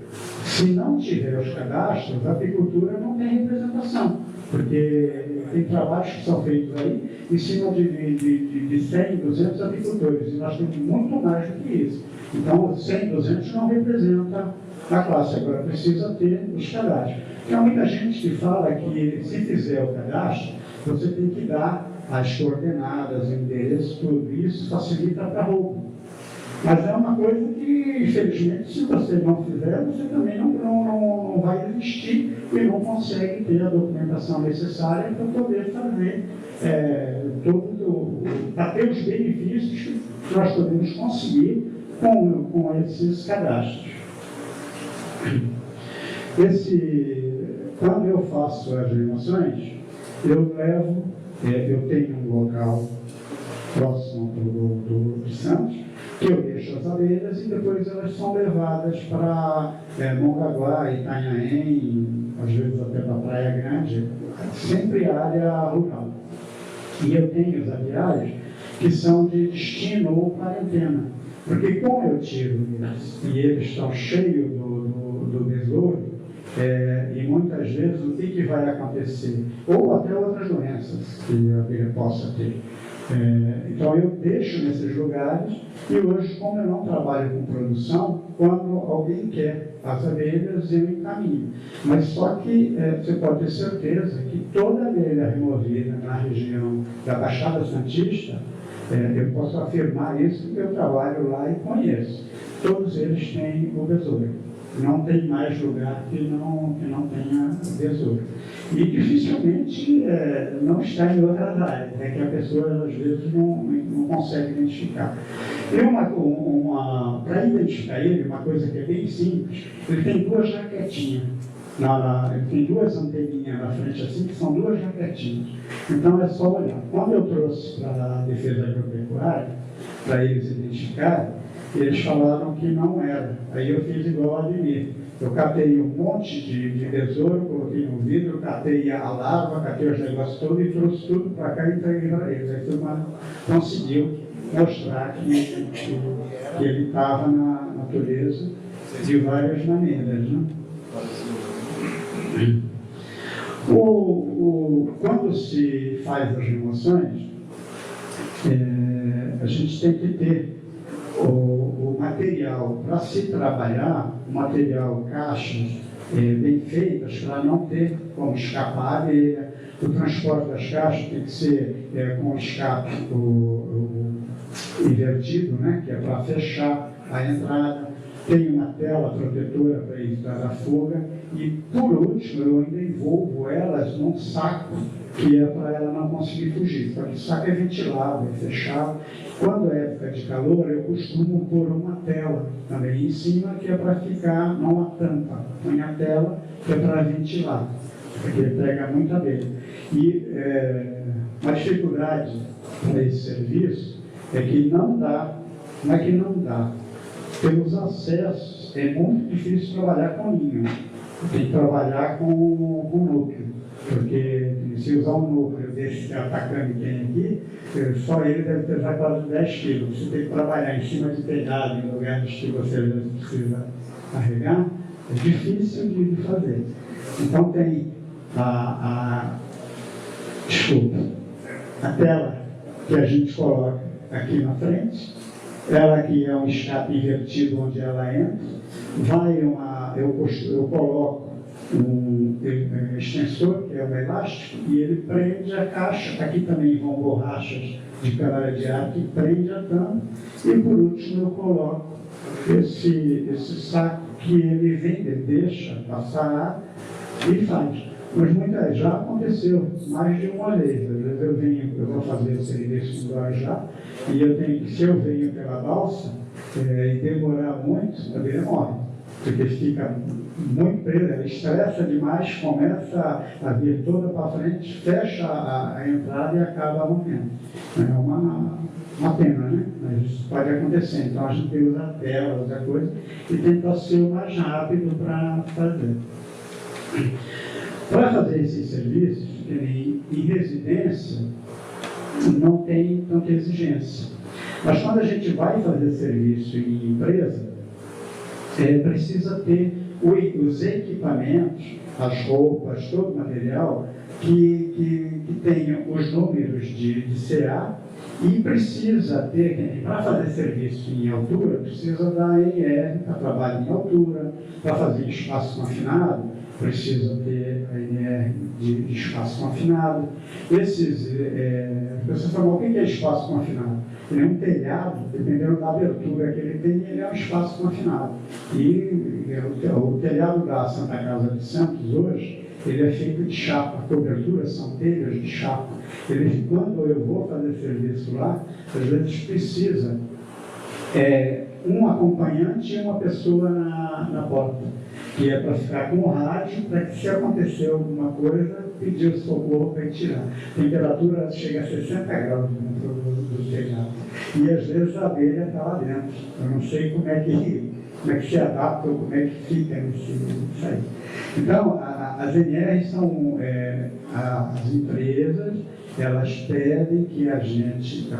Se não tiver os cadastros, a apicultura não tem representação, porque tem trabalhos que são feitos aí em cima de 100, 200 apicultores, e nós temos muito mais do que isso. Então, 100, 200 não representa a classe, agora precisa ter os cadastros. Tem muita gente que fala que se fizer o cadastro, você tem que dar as coordenadas, o endereço, tudo isso facilita para a roupa. Mas é uma coisa que, infelizmente, se você não fizer, você também não vai existir e não consegue ter a documentação necessária para poder fazer para ter os benefícios que nós podemos conseguir com esses cadastros. Quando eu faço as remoções, eu tenho um local próximo de Santos, que eu deixo as abelhas e depois elas são levadas para Mongaguá, Itanhaém, às vezes até para Praia Grande, sempre área rural. E eu tenho os aviários que são de destino ou quarentena, porque como eu tiro eles e eles estão cheios do besouro, e muitas vezes o que vai acontecer? Ou até outras doenças que a abelha possa ter. Então eu deixo nesses lugares e hoje, como eu não trabalho com produção, quando alguém quer as abelhas, eu encaminho. Mas só que você pode ter certeza que toda abelha removida na região da Baixada Santista, eu posso afirmar isso porque eu trabalho lá e conheço. Todos eles têm o besouro. não tem mais lugar que não tenha besouro. E dificilmente não está em outras áreas, é que a pessoa às vezes não consegue identificar. E para identificar ele, uma coisa que é bem simples, ele tem duas jaquetinhas. Ele tem duas anteninhas na frente assim, que são duas jaquetinhas. Então é só olhar. Quando eu trouxe para a defesa agropecuária, para eles identificarem, eles falaram que não era. Aí eu fiz igual a Ademir. Eu catei um monte de besouro, coloquei no vidro, catei a larva, catei os negócios todos e trouxe tudo para cá e entreguei para eles. Aí turma conseguiu mostrar que ele estava na natureza de várias maneiras. Né? Quando se faz as remoções, a gente tem que ter o material para se trabalhar, o material caixas bem feitas para não ter como escapar a abelha. O transporte das caixas tem que ser com o escape invertido, né, que é para fechar a entrada. Tem uma tela protetora para evitar a fuga. E, por último, eu ainda envolvo elas num saco, que é para ela não conseguir fugir. Porque o saco é ventilado, é fechado. Quando é época de calor, eu costumo pôr uma tela também em cima, que é para ficar, não uma tampa. Põe a tela, que é para ventilar, porque pega muita abelha. E uma dificuldade para esse serviço é que não é que não dá. Pelos acessos, é muito difícil trabalhar com ninho. Tem que trabalhar com núcleo. Porque se usar um núcleo desse atacante que tem aqui, só ele deve pesar quase 10 quilos. Você tem que trabalhar em cima de telhado, em lugares que você precisa carregar, é difícil de fazer. Então tem a tela que a gente coloca aqui na frente, ela aqui é um escape invertido onde ela entra, eu coloco um extensor, que é um elástico, e ele prende a caixa. Aqui também vão borrachas de câmara de ar que prende a tampa. E por último eu coloco esse saco que ele deixa passar ar e faz. Mas já aconteceu mais de uma vez. Às vezes eu vou fazer o serviço no Guarujá, e se eu venho pela balsa e demorar muito, a abelha morre. Porque fica muito presa, ela estressa demais, começa a vir toda para frente, fecha a entrada e acaba morrendo. É uma pena, né? Mas isso pode acontecer. Então a gente usa tela, usa coisa, e tenta ser o mais rápido para fazer. Para fazer esses serviços, em residência, não tem tanta exigência. Mas quando a gente vai fazer serviço em empresa, precisa ter os equipamentos, as roupas, todo o material que tenha os números de CA, e precisa ter, para fazer serviço em altura, precisa da NR para trabalho em altura, para fazer espaço confinado, precisa ter a NR de espaço confinado. Você falou, o que é espaço confinado? Ele é um telhado, dependendo da abertura que ele tem, ele é um espaço confinado. E o telhado da Santa Casa de Santos hoje, ele é feito de chapa, a cobertura são telhas de chapa. Quando eu vou fazer serviço lá, às vezes precisa um acompanhante e uma pessoa na porta, que é para ficar com o rádio, para que se acontecer alguma coisa, pedir o socorro para tirar. A temperatura chega a 60 graus dentro do telhado. E às vezes a abelha está lá dentro. Eu não sei como é que se adapta ou como é que fica nisso aí. Então, as NRs são as empresas, elas pedem que a gente,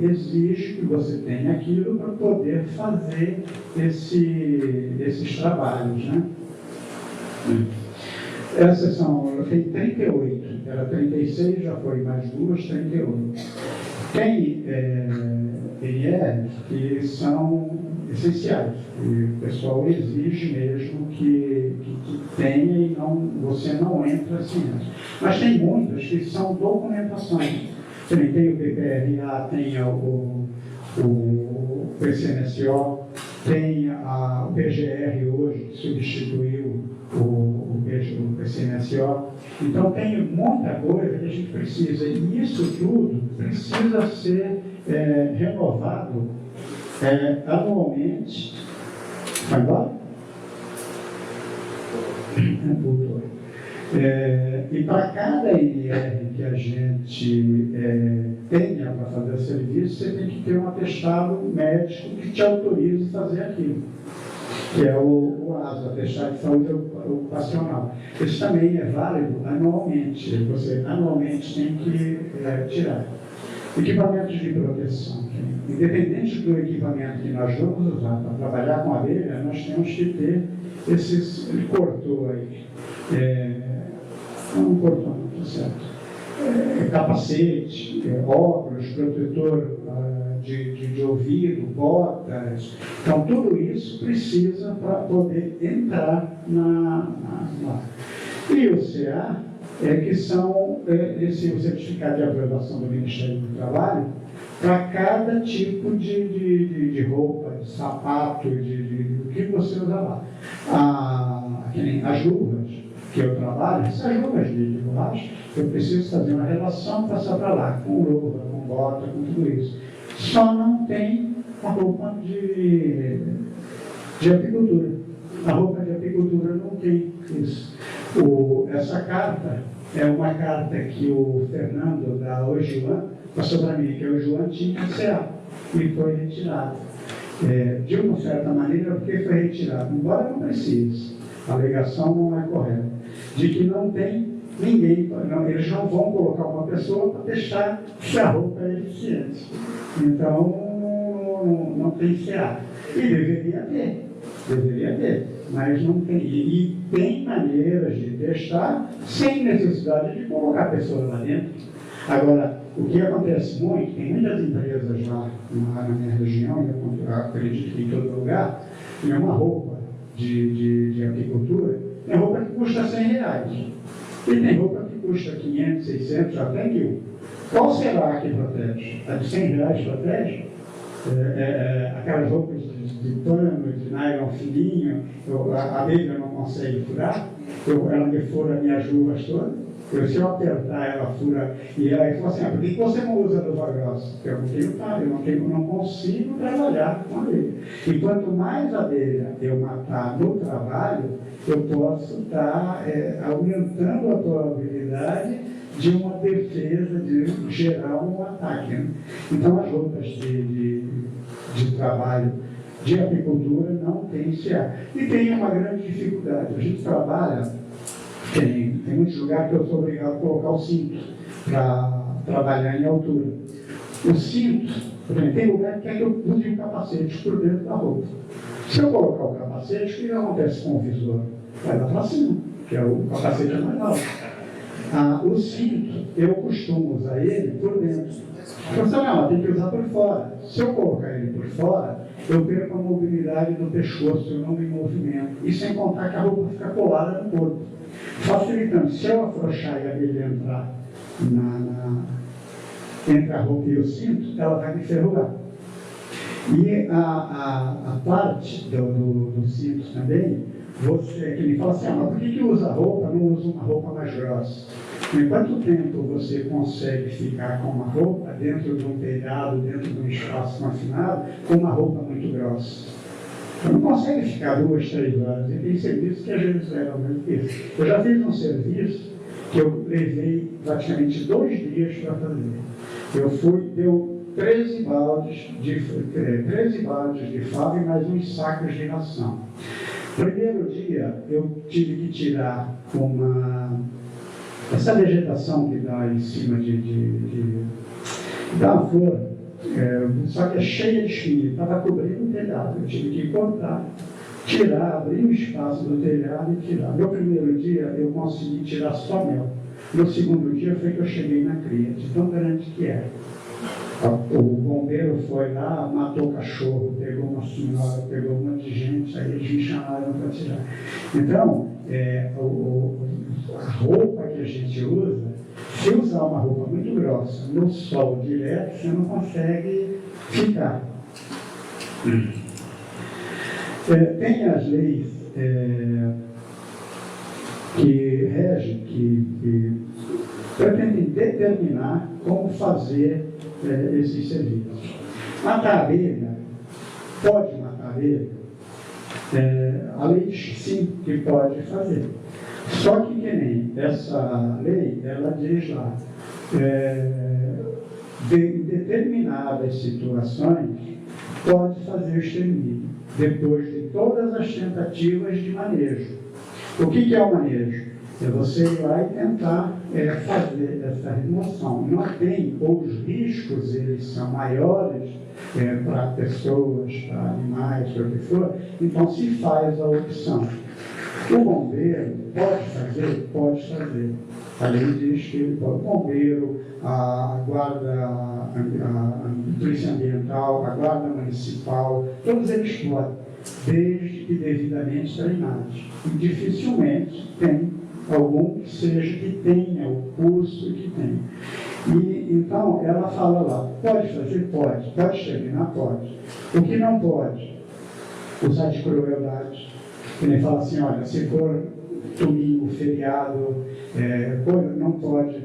exige que você tenha aquilo para poder fazer esses trabalhos, né? Essas eu tenho 38, era 36, já foi mais 2, 38. Tem NRs que são essenciais, e o pessoal exige mesmo que tenha e você não entra assim. Mas tem muitas que são documentações. Tem o PPRA, tem o PCMSO, tem o PGR hoje, que substituiu o PCMSO. Então tem muita coisa que a gente precisa, e isso tudo precisa ser renovado anualmente. Vai embora? Voltou. E para cada NR que a gente tenha para fazer serviço, você tem que ter um atestado médico que te autorize a fazer aquilo, que é o ASO, Atestado de Saúde Ocupacional. Esse também é válido anualmente, você anualmente tem que tirar. Equipamentos de proteção. Independente do equipamento que nós vamos usar para trabalhar com abelha, nós temos que ter esses. Ele cortou aí. Não cortou, não está certo. Capacete, óculos, protetor de ouvido, botas. Então, tudo isso precisa para poder entrar lá. E o CA que são esse certificado de aprovação do Ministério do Trabalho para cada tipo de roupa, de sapato, do que você usa lá. As luvas que eu trabalho, essas luvas de borracha, eu preciso fazer uma relação, passar para lá, com luva, com bota, com tudo isso. Só não tem a roupa de apicultura. A roupa de apicultura não tem isso. Essa carta é uma carta que o Fernando da Ojuan passou para mim, que o João tinha CA e foi retirado. De uma certa maneira, porque foi retirado, embora não precise, a alegação não é correta, de que não tem ninguém, eles não vão colocar uma pessoa para testar se a roupa é eficiente. Então, não tem CA. E deveria ter, mas não tem. E tem maneiras de testar sem necessidade de colocar a pessoa lá dentro. Agora, o que acontece muito, tem muitas empresas lá na minha região, eu acredito que em todo lugar, tem uma roupa de apicultura, tem roupa que custa R$100. E tem roupa que custa 500, 600, até 1.000. Qual será que protege? A de R$100 protege? Aquelas roupas de pano, de nylon fininho, a abelha não consegue furar, ela me fura minhas luvas todas. Se eu apertar, ela fura. E aí fala assim, por que você não usa luva grossa? Porque eu não consigo trabalhar com abelha. E quanto mais abelha eu matar no trabalho, eu posso estar aumentando a probabilidade de uma defesa, de gerar um ataque. Né? Então, as roupas de trabalho de apicultura não tem CA. E tem uma grande dificuldade. A gente trabalha, tem muitos lugares que eu sou obrigado a colocar o cinto para trabalhar em altura. O cinto, tem lugar que quer que eu use um capacete por dentro da roupa. Se eu colocar o capacete, o que acontece com o visor? Vai lá para cima, que o capacete é mais alto. O cinto, eu costumo usar ele por dentro. Você não, tem que usar por fora. Se eu colocar ele por fora, eu perco a mobilidade do pescoço, eu não me movimento. E sem contar que a roupa fica colada no corpo. Facilitando, se eu afrouxar e a abelha entrar entre a roupa e o cinto, ela vai me enferrugar. E a parte do cinto também, que me fala assim, mas por que usa roupa, não usa uma roupa mais grossa? Em quanto tempo você consegue ficar com uma roupa dentro de um telhado, dentro de um espaço confinado, com uma roupa muito grossa? Você não consegue ficar 2, 3 horas. E tem serviço que às vezes leva mais que isso. Eu já fiz um serviço que eu levei praticamente 2 dias para fazer. Deu 13 baldes de fava e mais uns sacos de ração. Primeiro dia, eu tive que tirar essa vegetação que dá em cima da flor, só que é cheia de espinho, estava cobrindo o telhado. Eu tive que cortar, tirar, abrir um espaço do telhado e tirar. No primeiro dia, eu consegui tirar só mel. No segundo dia, foi que eu cheguei na cria, de tão grande que era. O bombeiro foi lá, matou o cachorro, pegou uma senhora, pegou um monte de gente, aí eles me chamaram para tirar. Então, a roupa que a gente usa, se usar uma roupa muito grossa no sol direto, você não consegue ficar. Tem as leis que regem, que pretendem determinar como fazer esses serviços. Matar abelha, pode matar abelha? A lei diz que sim, que pode fazer. Só que nem essa lei, ela diz lá, em determinadas situações, pode fazer o extermínio, depois de todas as tentativas de manejo. O que é o manejo? É você ir lá e tentar fazer essa remoção. Não tem, ou os riscos eles são maiores para pessoas, para animais, para o que for, então se faz a opção. O bombeiro pode fazer? Pode fazer. A lei diz que ele pode. O bombeiro, a guarda, a polícia ambiental, a guarda municipal, todos eles podem, desde que devidamente treinados. E dificilmente tem algum que tenha o curso que tem. E então ela fala lá, pode fazer? Pode. Pode exterminar? Pode. O que não pode? Usar de crueldade. Que nem fala assim, olha, se for domingo, feriado, não pode,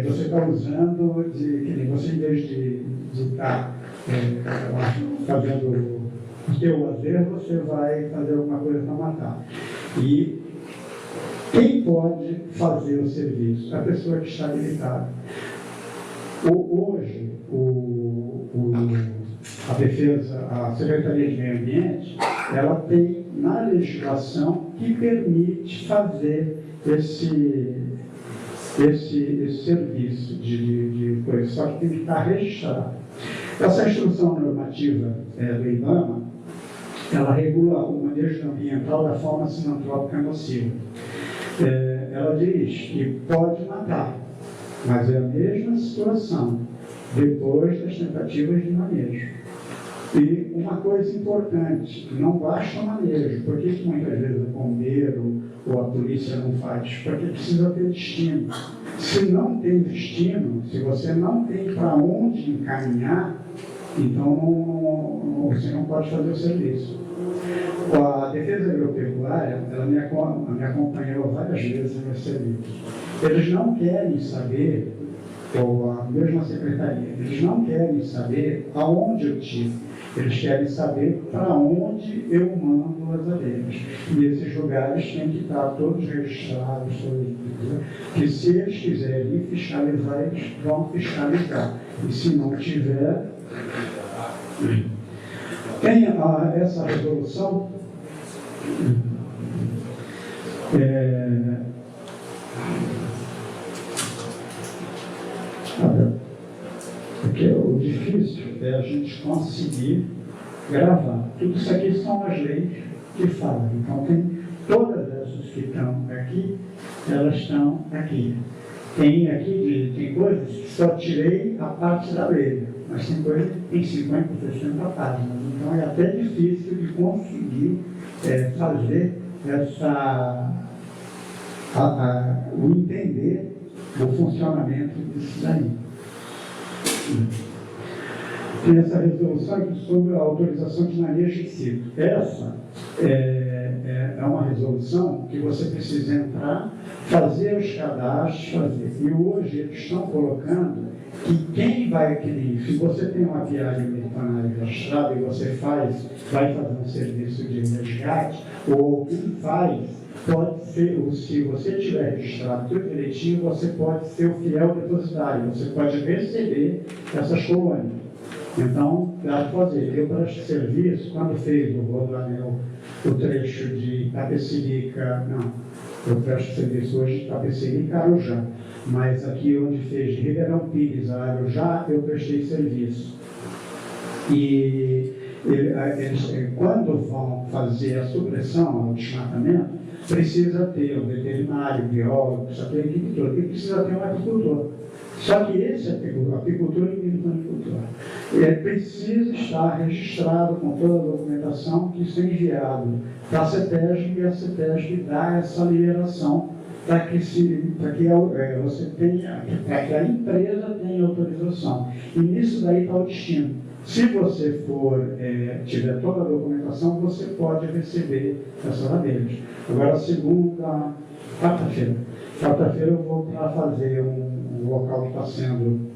você está usando, que nem você em vez de estar fazendo o seu lazer, você vai fazer alguma coisa para matar. E quem pode fazer o serviço? A pessoa que está habilitada. Hoje, a defesa, a Secretaria de Meio Ambiente, ela tem na legislação que permite fazer esse serviço de coisa, só que tem que estar registrado. Essa instrução normativa do IBAMA, ela regula o manejo ambiental da fauna sinantrópica nociva. Ela diz que pode matar, mas é a mesma situação depois das tentativas de manejo. E uma coisa importante, não basta o manejo. Por que muitas vezes o bombeiro ou a polícia não faz? Porque precisa ter destino. Se não tem destino, se você não tem para onde encaminhar, então você não pode fazer o serviço. A defesa agropecuária, ela me acompanhou várias vezes nesse serviço. Eles não querem saber, ou a mesma secretaria, eles não querem saber aonde eu tiro. Eles querem saber para onde eu mando as abelhas. E esses lugares têm que estar todos registrados, que se eles quiserem fiscalizar, eles vão fiscalizar. E se não tiver, tem essa resolução. Porque o difícil é a gente conseguir gravar. Tudo isso aqui são as leis que falam. Então, tem todas essas que estão aqui, elas estão aqui. Tem coisas que só tirei a parte da lei, mas tem coisas que tem 50, 60 páginas. Então, é até difícil de conseguir fazer o entender o funcionamento disso daí. Tem essa resolução sobre a autorização de manejo de sítio. Essa é uma resolução que você precisa entrar, fazer os cadastros, fazer. E hoje eles estão colocando que quem vai adquirir, se você tem uma viagem americana registrada e você vai fazer um serviço de resgate, ou quem faz, pode ser, se você tiver registrado tudo direitinho, você pode ser o fiel depositário, você pode receber essas colônias. Então, dá para fazer. Eu presto serviço, quando fez o Rodoanel, o trecho de Itapecerica, não, eu presto serviço hoje de Itapecerica e Arujá, mas aqui onde fez de Ribeirão Pires a Arujá, eu prestei serviço. E eles, quando vão fazer a supressão, o desmatamento, precisa ter um veterinário, um biólogo, precisa ter equipe toda, e precisa ter um apicultor. Só que esse apicultor e agricultor, precisa estar registrado com toda a documentação que isso é enviado para a CETESB, e a CETESB dá essa liberação para que você tenha, para que a empresa tenha autorização. E nisso daí está o destino. Se você tiver toda a documentação, você pode receber essas abelhas. Agora, quarta-feira eu vou para fazer um local que está sendo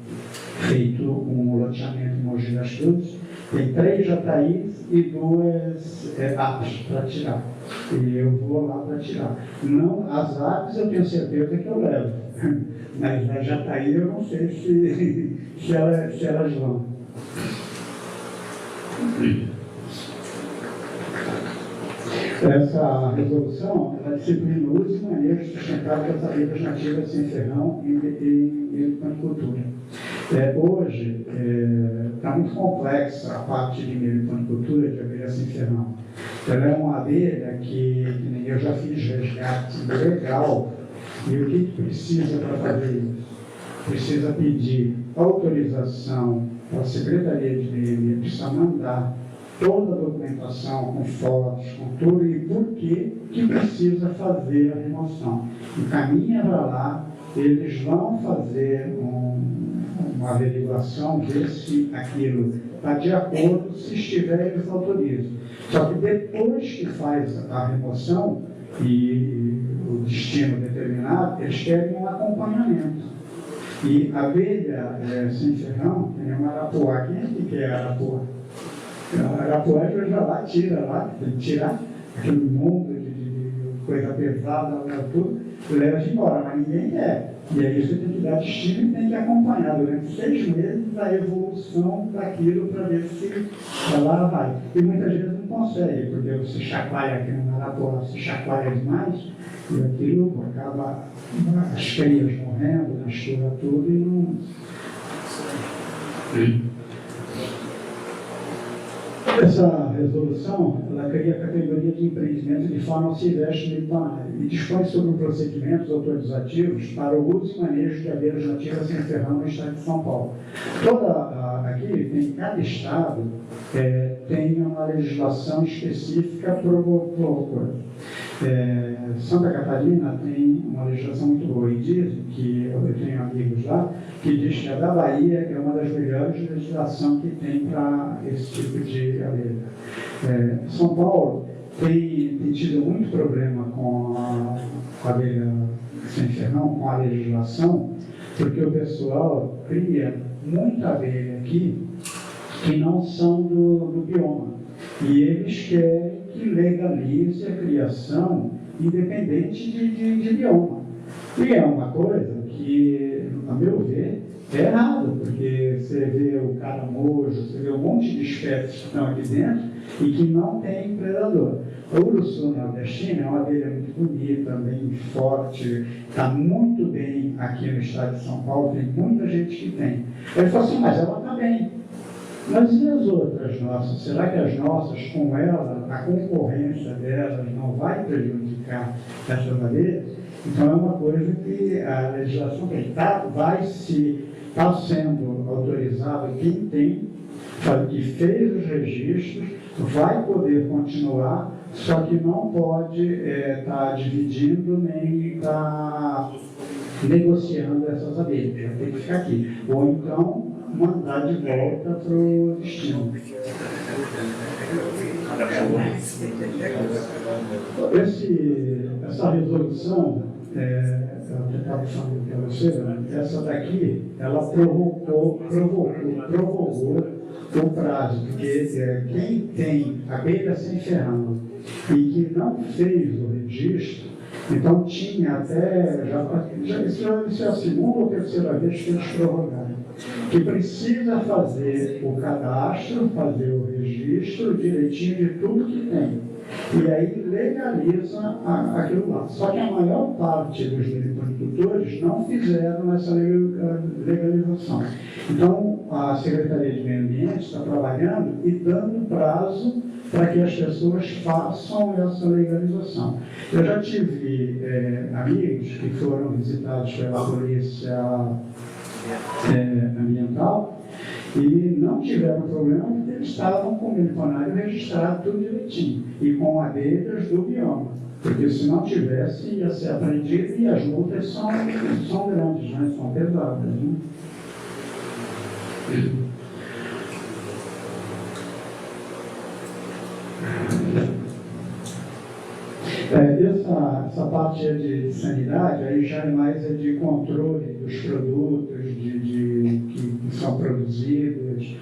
feito um loteamento em Mogi das Cruzes. Tem 3 jataís e 2 apes para tirar. E eu vou lá para tirar. Não, as apes eu tenho certeza que eu levo. Mas a jataí eu não sei se elas vão. Essa resolução, ela disciplina o uso e manejo sustentável das abelhas nativas sem ferrão em meliponicultura. Hoje, está muito complexa a parte de meliponicultura de abelha sem ferrão. Ela é uma abelha que nem eu já fiz resgate legal. E o que precisa para fazer isso? Precisa pedir autorização para a Secretaria de Meio Ambiente, precisa mandar toda a documentação com fotos, com tudo, e por que precisa fazer a remoção. Encaminha para lá, eles vão fazer uma averiguação, ver se aquilo está de acordo, se estiver, eles autorizam. Só que depois que faz a remoção e o destino determinado, eles querem um acompanhamento. E a abelha sem ferrão tem uma arapuá. Quem é que quer arapuá? A arapuá já lá, tira lá, tem que tirar aquele mundo de coisa pesada, tudo, leva embora, mas ninguém quer. E aí você tem que dar destino e tem que acompanhar durante 6 meses a evolução daquilo para ver se ela vai. E muitas vezes não consegue, porque você chacoalha aqui na arapuá, você chacoalha demais, e aquilo acaba as crias morrendo, mistura tudo e não. Essa resolução, ela cria a categoria de empreendimento de fauna silvestre mediterrânea e dispõe sobre procedimentos autorizativos para o uso e manejo de abelhas nativas sem ferrão no estado de São Paulo. Aqui tem, cada estado tem uma legislação específica para o Santa Catarina tem uma legislação muito boa e dizem que, eu tenho amigos lá, que diz que a da Bahia é uma das melhores legislações que tem para esse tipo de abelha. São Paulo tem tido muito problema com a abelha sem ferrão, com a legislação, porque o pessoal cria muita abelha aqui que não são do bioma. E eles querem que legalize a criação independente de bioma. E é uma coisa que, a meu ver, é errado, porque você vê o caramujo, você vê um monte de espécies que estão aqui dentro e que não tem predador. A urussu nordestina é uma abelha muito bonita, bem forte, está muito bem aqui no estado de São Paulo, tem muita gente que tem. Ele falou assim, mas ela está bem. Mas e as outras nossas? Será que as nossas, com ela, a concorrência delas não vai prejudicar essas abelhas? Então é uma coisa que a legislação tem. Está sendo autorizado quem tem, que fez os registros, vai poder continuar, só que não pode estar dividindo nem estar negociando essas abelhas. Já tem que ficar aqui. Ou então mandar de volta para o destino. Essa resolução, eu estava falando para você, né? Essa daqui, ela provocou o prazo, porque quem tem abelha sem ferrão e que não fez o registro, então tinha até, isso é a segunda ou terceira vez que eles prorrogaram, que precisa fazer o cadastro, fazer o registro direitinho de tudo que tem. E aí legaliza aquilo lá. Só que a maior parte dos meliponicultores não fizeram essa legalização. Então, a Secretaria de Meio Ambiente está trabalhando e dando prazo para que as pessoas façam essa legalização. Eu já tive amigos que foram visitados pela polícia ambiental e não tiveram problema porque eles estavam com o meliponário registrado tudo direitinho e com abelhas do bioma, porque se não tivesse ia ser apreendido e as multas são grandes, né? São pesadas. Né? Essa parte de sanidade aí já é mais de controle dos produtos que são produzidos,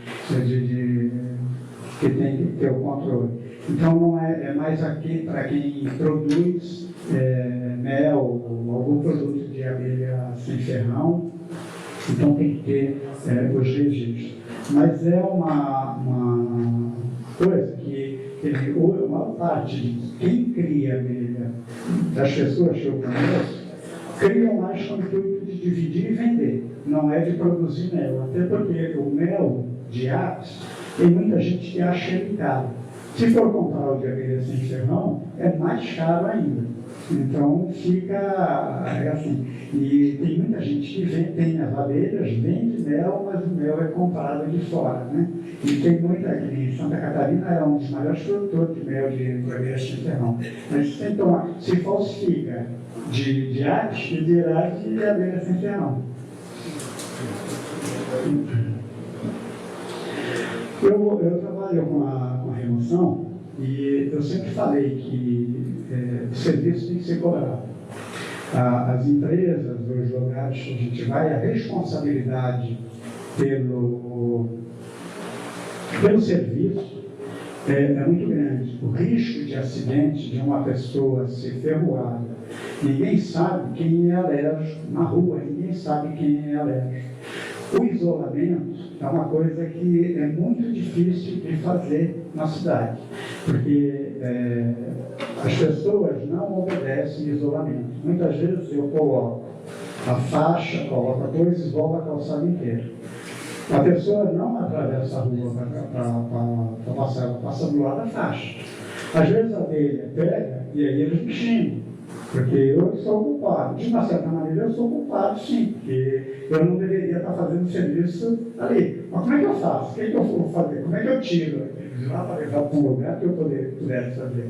que tem que ter o controle. Então não é mais aqui para quem produz mel ou algum produto de abelha sem ferrão, então tem que ter os registros. Mas é uma coisa que a maior parte de quem cria abelha, das pessoas que eu conheço, criam mais com o intuito de dividir e vender, não é de produzir mel. Até porque o mel de apis, tem muita gente que acha ele caro. Se for comprar o de abelha sem ferrão, é mais caro ainda. Então fica assim. E tem muita gente que tem as abelhas, vende mel, mas o mel é comprado de fora, né? E tem muita, em Santa Catarina é um dos maiores produtores de mel de abelha sem ferrão. Mas isso tem que tomar, se falsifica de apis, que dirá de abelha sem ferrão. Eu trabalho com a remoção e eu sempre falei que o serviço tem que ser cobrado. As empresas, os lugares que a gente vai, a responsabilidade pelo serviço é muito grande. O risco de acidente de uma pessoa ser ferroada, ninguém sabe quem é alérgico na rua, ninguém sabe quem é alérgico. O isolamento é uma coisa que é muito difícil de fazer na cidade, porque as pessoas não obedecem isolamento. Muitas vezes eu coloco a faixa, coloco a coisa e volto a calçada inteira. A pessoa não atravessa a rua para passar, ela passa do lado da faixa. Às vezes a abelha pega e aí eles me xingam. Porque eu sou culpado. De uma certa maneira, eu sou culpado, sim, porque eu não deveria estar fazendo serviço ali. Mas como é que eu faço? O que é que eu vou fazer? Como é que eu tiro eles lá para levar para um lugar que eu pudesse fazer?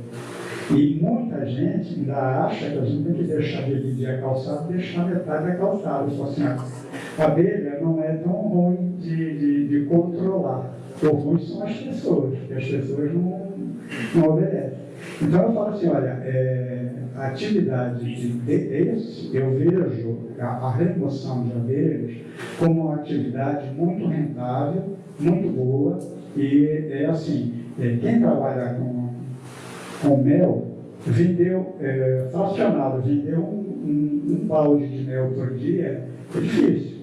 E muita gente ainda acha que a gente tem que deixar de dividir a calçada e deixar metade da calçada. Eu falo assim, a abelha não é tão ruim de controlar. O ruim são as pessoas, porque as pessoas não obedecem. Então eu falo assim, olha, a atividade eu vejo a remoção de abelhas como uma atividade muito rentável, muito boa, e é assim, quem trabalha com mel, vendeu, fracionado, vendeu um balde de mel por dia, é difícil.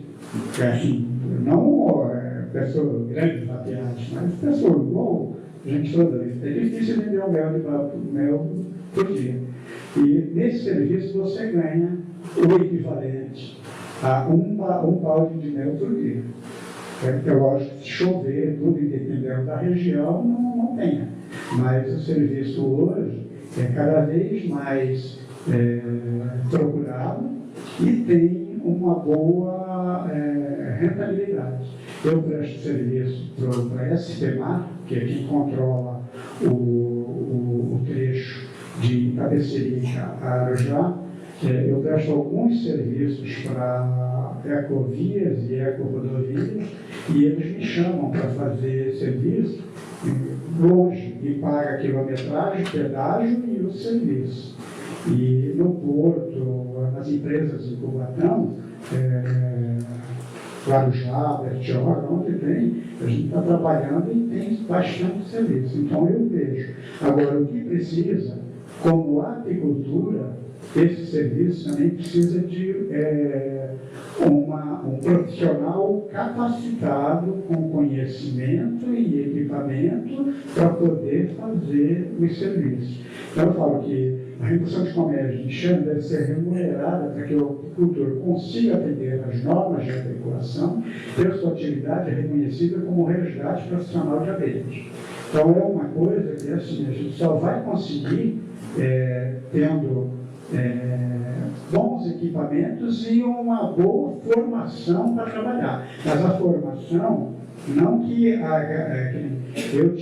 Assim, não pessoas grandes vaqueadas, mas pessoas igual gente toda vez. É difícil vender um mel por dia. E nesse serviço você ganha o equivalente a um balde de mel por dia. É lógico que se chover, tudo dependendo da região, não tenha. Mas o serviço hoje é cada vez mais procurado e tem uma boa rentabilidade. Eu presto serviço para a SPMAR, que é quem controla o trecho de Cabeceria a Arujá. Eu presto alguns serviços para ecovias e ecorodovias e eles me chamam para fazer serviço longe e paga quilometragem, pedágio e o serviço. E no porto, nas empresas de Cubatão, Guarujá, Bertioga, onde tem, a gente está trabalhando e tem bastante serviço. Então eu vejo. Agora, o que precisa, como apicultura, esse serviço também precisa de um profissional capacitado com conhecimento e equipamento para poder fazer os serviços. Então eu falo que a redução de comércio de enxame deve ser remunerada para que o apicultor consiga atender às normas de adequação e a sua atividade é reconhecida como resgate profissional de abelhas. Então é uma coisa que assim, a gente só vai conseguir tendo bons equipamentos e uma boa formação para trabalhar. Mas a formação, não que eu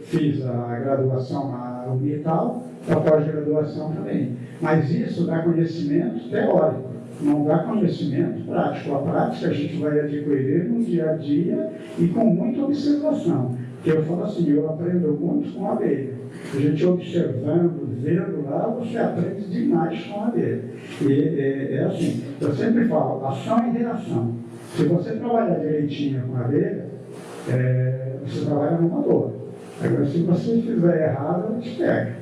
fiz a graduação na Unital, a pós-graduação também. Mas isso dá conhecimento teórico, não dá conhecimento prático. A prática a gente vai adquirir no dia a dia e com muita observação. Porque eu falo assim, eu aprendo muito com a abelha. A gente observando, vendo lá, você aprende demais com a abelha. E é assim, eu sempre falo, ação e reação. Se você trabalhar direitinho com a abelha, você trabalha numa boa. Agora, se você fizer errado, ela te pega.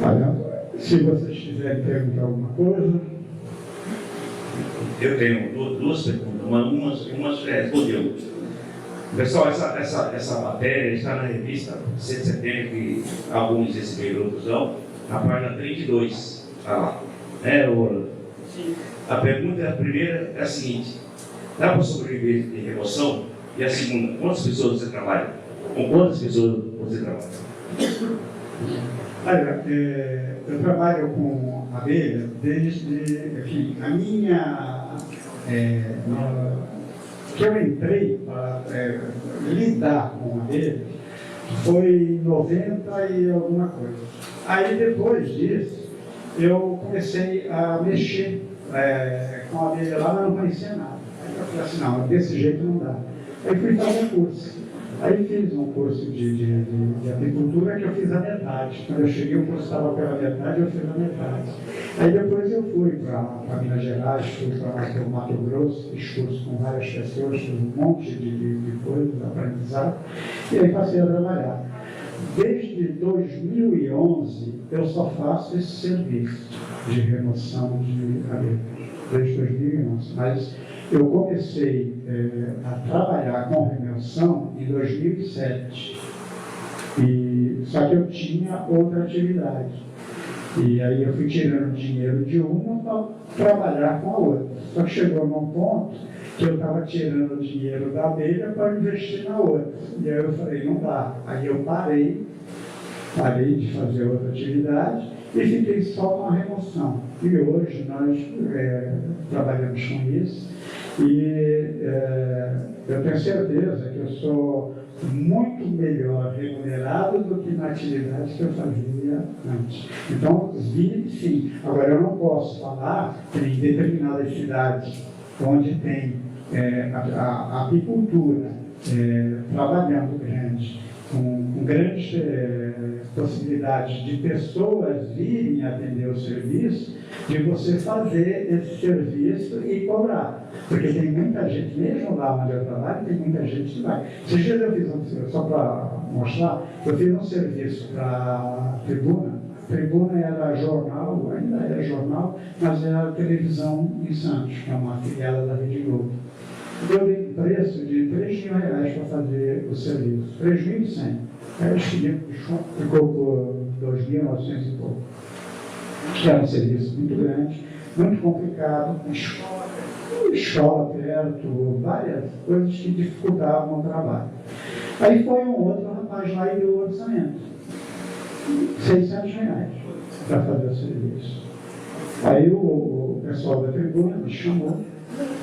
Olha, se vocês quiserem perguntar alguma coisa. Eu tenho duas perguntas. Uma respondeu. Pessoal, essa matéria está na revista 7 de setembro, que alguns receberam, outros não, na página 32. Está lá. A pergunta, a primeira, é a seguinte: dá para sobreviver de remoção? E a segunda, quantas pessoas você trabalha? Com quantas pessoas você trabalha? Olha, eu trabalho com abelha desde, enfim, a minha... que eu entrei para lidar com abelha foi em 90 e alguma coisa. Aí, depois disso, eu comecei a mexer com a abelha lá, mas não conhecia nada. Aí eu falei assim, não, desse jeito não dá. Aí fui fazer curso. Aí fiz um curso de apicultura que eu fiz a metade. Quando eu cheguei, o curso estava pela metade, eu fiz a metade. Aí depois eu fui para Minas Gerais, fui para o Mato Grosso, fiz curso com várias pessoas, fiz um monte de coisas, aprendizado, e aí passei a trabalhar. Desde 2011, eu só faço esse serviço de remoção de abelhas, desde 2011. Mas eu comecei a trabalhar com remoção em 2007. Só que eu tinha outra atividade. E aí eu fui tirando dinheiro de uma para trabalhar com a outra. Só que chegou num ponto que eu estava tirando o dinheiro da abelha para investir na outra. E aí eu falei, não dá. Aí eu parei de fazer outra atividade e fiquei só com a remoção. E hoje nós trabalhamos com isso. E eu tenho certeza que eu sou muito melhor remunerado do que na atividade que eu fazia antes. Então, vi sim. Agora, eu não posso falar que em determinadas cidades onde tem a apicultura trabalhando grande, com grandes possibilidades de pessoas virem atender o serviço, de você fazer esse serviço e cobrar. Porque tem muita gente, mesmo lá onde eu trabalho, tem muita gente que vai. Esses dias eu fiz, só para mostrar, eu fiz um serviço para a Tribuna. A Tribuna era jornal, ainda é jornal, mas é a televisão em Santos, que é uma afiliada da Rede Globo. Eu dei um preço de R$3.000 para fazer o serviço, 3.100. Aí ficou por 2.900 e pouco. Que era um serviço muito grande, muito complicado, escola perto, várias coisas que dificultavam o trabalho. Aí foi um outro rapaz lá e deu o orçamento, R$600 para fazer o serviço. Aí o pessoal da Tribuna me chamou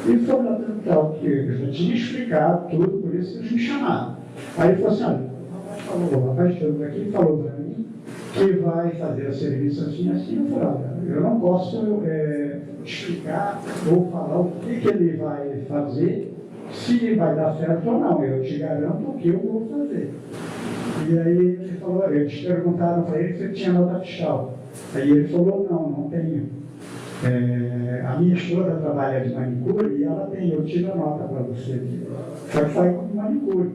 e foi lá perguntar o que eu já tinha explicado tudo, por isso eles me chamaram. Aí ele falou assim, olha, o rapaz chegou aqui falou para mim que vai fazer o serviço assim, assim. Eu falei, olha, eu não posso explicar ou falar o que ele vai fazer, se vai dar certo ou não. Eu te garanto o que eu vou fazer. E aí ele falou, eles perguntaram para ele se ele tinha nota fiscal. Aí ele falou, não tenho. A minha esposa trabalha de manicure e ela tem, eu tiro a nota para você. Só que sai como manicure.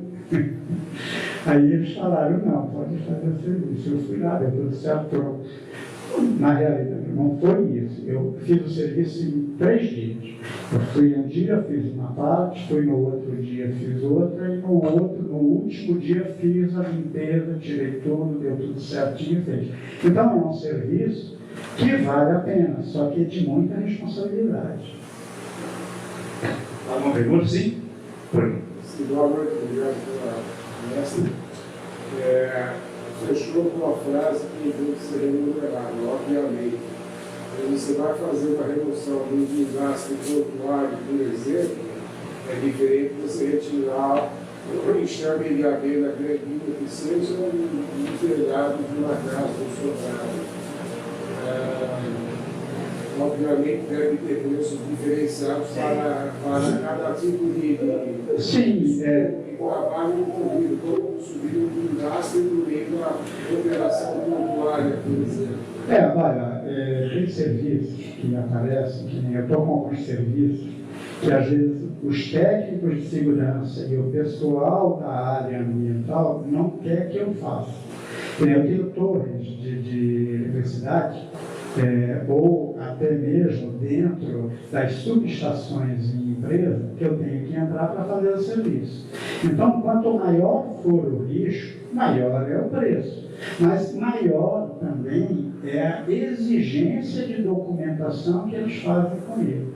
Aí eles falaram, não, pode fazer o serviço. Eu fui lá, deu tudo certo, pronto. Na realidade, não foi isso. Eu fiz o serviço em 3 dias. Eu fui um dia, fiz uma parte, fui no outro dia, fiz outra, e no último dia fiz a limpeza, tirei tudo, deu tudo certinho e fez. Então é um serviço que vale a pena, só que é de muita responsabilidade. Alguma pergunta, sim? Boa noite, obrigado pela mestre. Fechou com uma frase que tem que ser remunerado, obviamente. Você vai fazer uma remoção de um desastre portuário, por exemplo, é diferente de você retirar um enxame de abelha agredida que seja um empregado de uma casa funcionária. obviamente deve ter preços diferenciados para cada tipo de Sim, trabalho envolvido, como subir um gasto no meio da operação portuária, por exemplo. Olha, tem serviços que aparecem, que nem eu estou com alguns serviços, que às vezes os técnicos de segurança e o pessoal da área ambiental não quer que eu faça. Eu tenho torres de eletricidade, ou até mesmo dentro das subestações em empresa, que eu tenho que entrar para fazer o serviço. Então, quanto maior for o risco, maior é o preço. Mas maior também é a exigência de documentação que eles fazem comigo.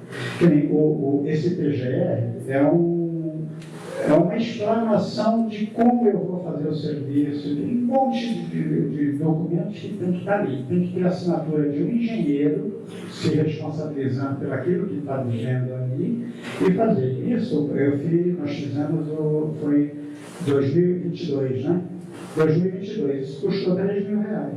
Esse PGR é uma explanação de como eu vou fazer o serviço, de um monte de documentos que tem que estar ali. Tem que ter a assinatura de um engenheiro, se responsabilizando por aquilo que está dizendo ali, e fazer. Isso nós fizemos, foi 2022, né? 2022, isso custou R$3.000.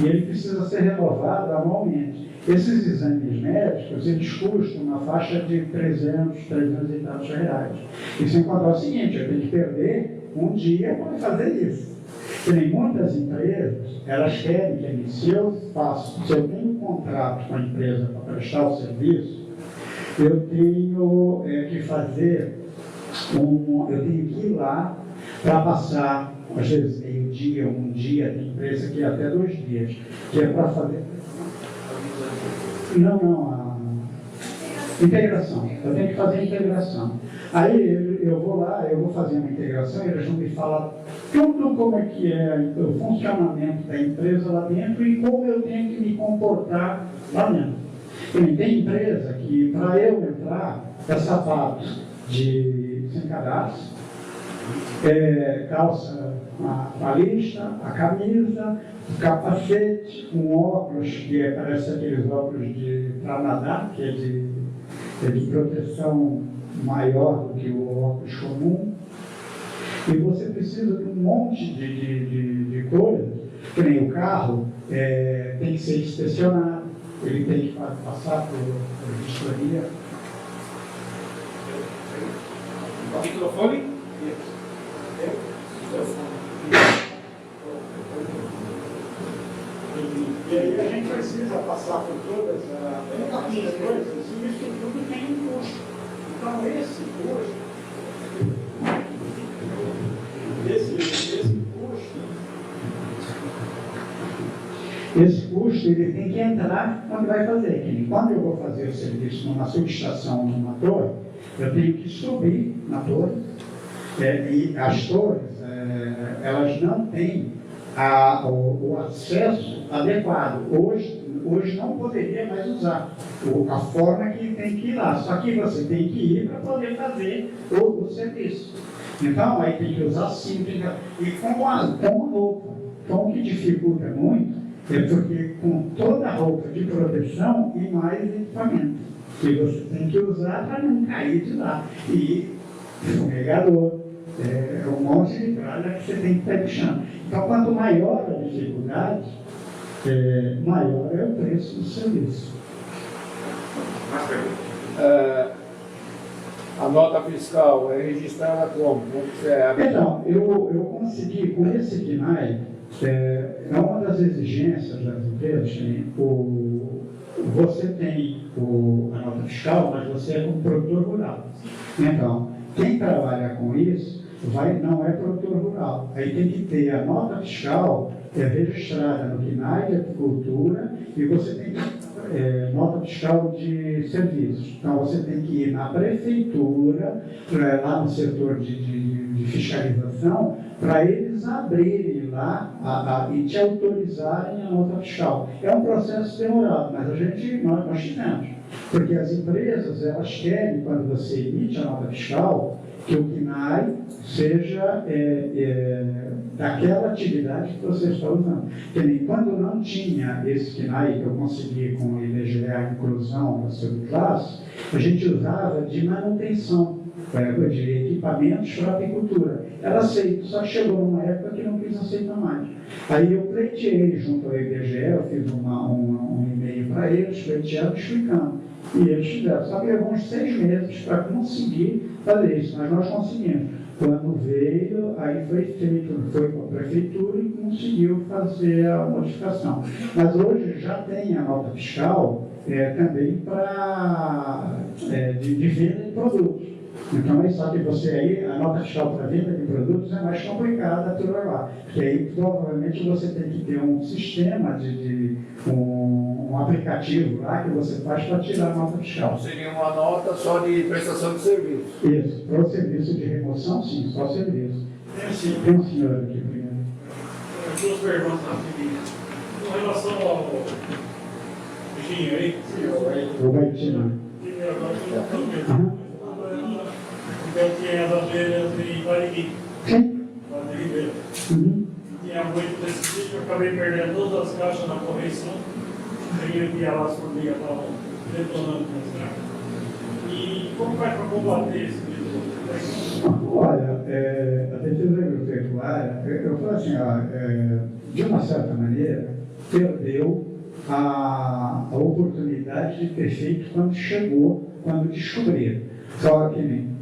E ele precisa ser renovado anualmente. Esses exames médicos, eles custam uma faixa de 300 e tantos reais. E sem contar o seguinte, eu tenho que perder um dia para fazer isso. Tem muitas empresas, elas querem que se eu tenho um contrato com a empresa para prestar o serviço, eu tenho que fazer eu tenho que ir lá para passar, às vezes meio-dia, um dia, tem empresa que é até 2 dias, que é para fazer. A integração. Eu tenho que fazer a integração. Aí eu vou lá, eu vou fazer uma integração e eles vão me falar tudo como é que é o funcionamento da empresa lá dentro e como eu tenho que me comportar lá dentro. E tem empresa que, para eu entrar, é sapato sem cadastro, calça a lista, a camisa, o capacete, um óculos, que parece aqueles óculos para nadar, que é de proteção maior do que o óculos comum. E você precisa de um monte de coisas, que nem o carro tem que ser inspecionado, ele tem que passar por vistoria. O microfone? E aí a gente precisa passar por todas as coisas, e isso tudo tem um custo. Então esse custo ele tem que entrar quando vai fazer. Quando eu vou fazer o serviço numa subestação, numa torre, eu tenho que subir na torre, e as torres, elas não têm o acesso adequado. Hoje não poderia mais usar a forma que tem que ir lá, só que você tem que ir para poder fazer o serviço. Então, aí tem que usar cinta e com a roupa. Então, o que dificulta muito é porque com toda a roupa de proteção e mais equipamento que você tem que usar para não cair de lá. E fumegador, um monte de tralha que você tem que estar deixando. Então, quanto maior a dificuldade, maior é o preço do serviço. A nota fiscal é registrada como? Então, eu consegui, com esse KNAI, uma das exigências das empresas, você tem a nota fiscal, mas você é um produtor rural. Então, quem trabalha com isso não é produtor rural. Aí tem que ter a nota fiscal registrada no KNAI de Agricultura e você tem nota fiscal de serviços. Então você tem que ir na prefeitura, lá no setor de fiscalização, para eles abrirem lá e te autorizarem a nota fiscal. É um processo demorado, mas nós fizemos. Porque as empresas, elas querem, quando você emite a nota fiscal, que o KNAI seja daquela atividade que você está usando. Porque quando não tinha esse KNAI que eu consegui com o IBGE, a inclusão da subclasse, a gente usava de manutenção. eu diria, equipamentos para apicultura. Ela aceita, só que chegou numa época que não quis aceitar mais. Aí eu pleiteei junto ao IBGE, eu fiz um e-mail para eles, pleiteando, explicando. E eles fizeram. Só que levou uns 6 meses para conseguir fazer isso, mas nós conseguimos. Quando veio, aí foi feito, foi para a prefeitura e conseguiu fazer a modificação. Mas hoje já tem a nota fiscal também de venda de produtos. Então, aí só que você aí, a nota fiscal para venda de produtos é mais complicada tudo lá. Porque aí provavelmente você tem que ter um sistema um aplicativo lá que você faz para tirar a nota fiscal. Seria uma nota só de prestação de serviço. Isso, para o serviço de remoção, sim, só serviço. Tem um senhor aqui primeiro. Duas perguntas rapidinhas. Com relação ao bichinho aí, O Baitina. então tinha as abelhas em Barigui, Sim. lá de Ribeira. Tinha muito desse sítio, eu acabei perdendo todas as caixas na correção. Cheguei aqui elas por dia, estavam detonando na estrada. E como faz para combater esse tipo? Olha, a defesa agropecuária, eu falo assim, de uma certa maneira, perdeu a oportunidade de ter feito quando descobriram. Só que nem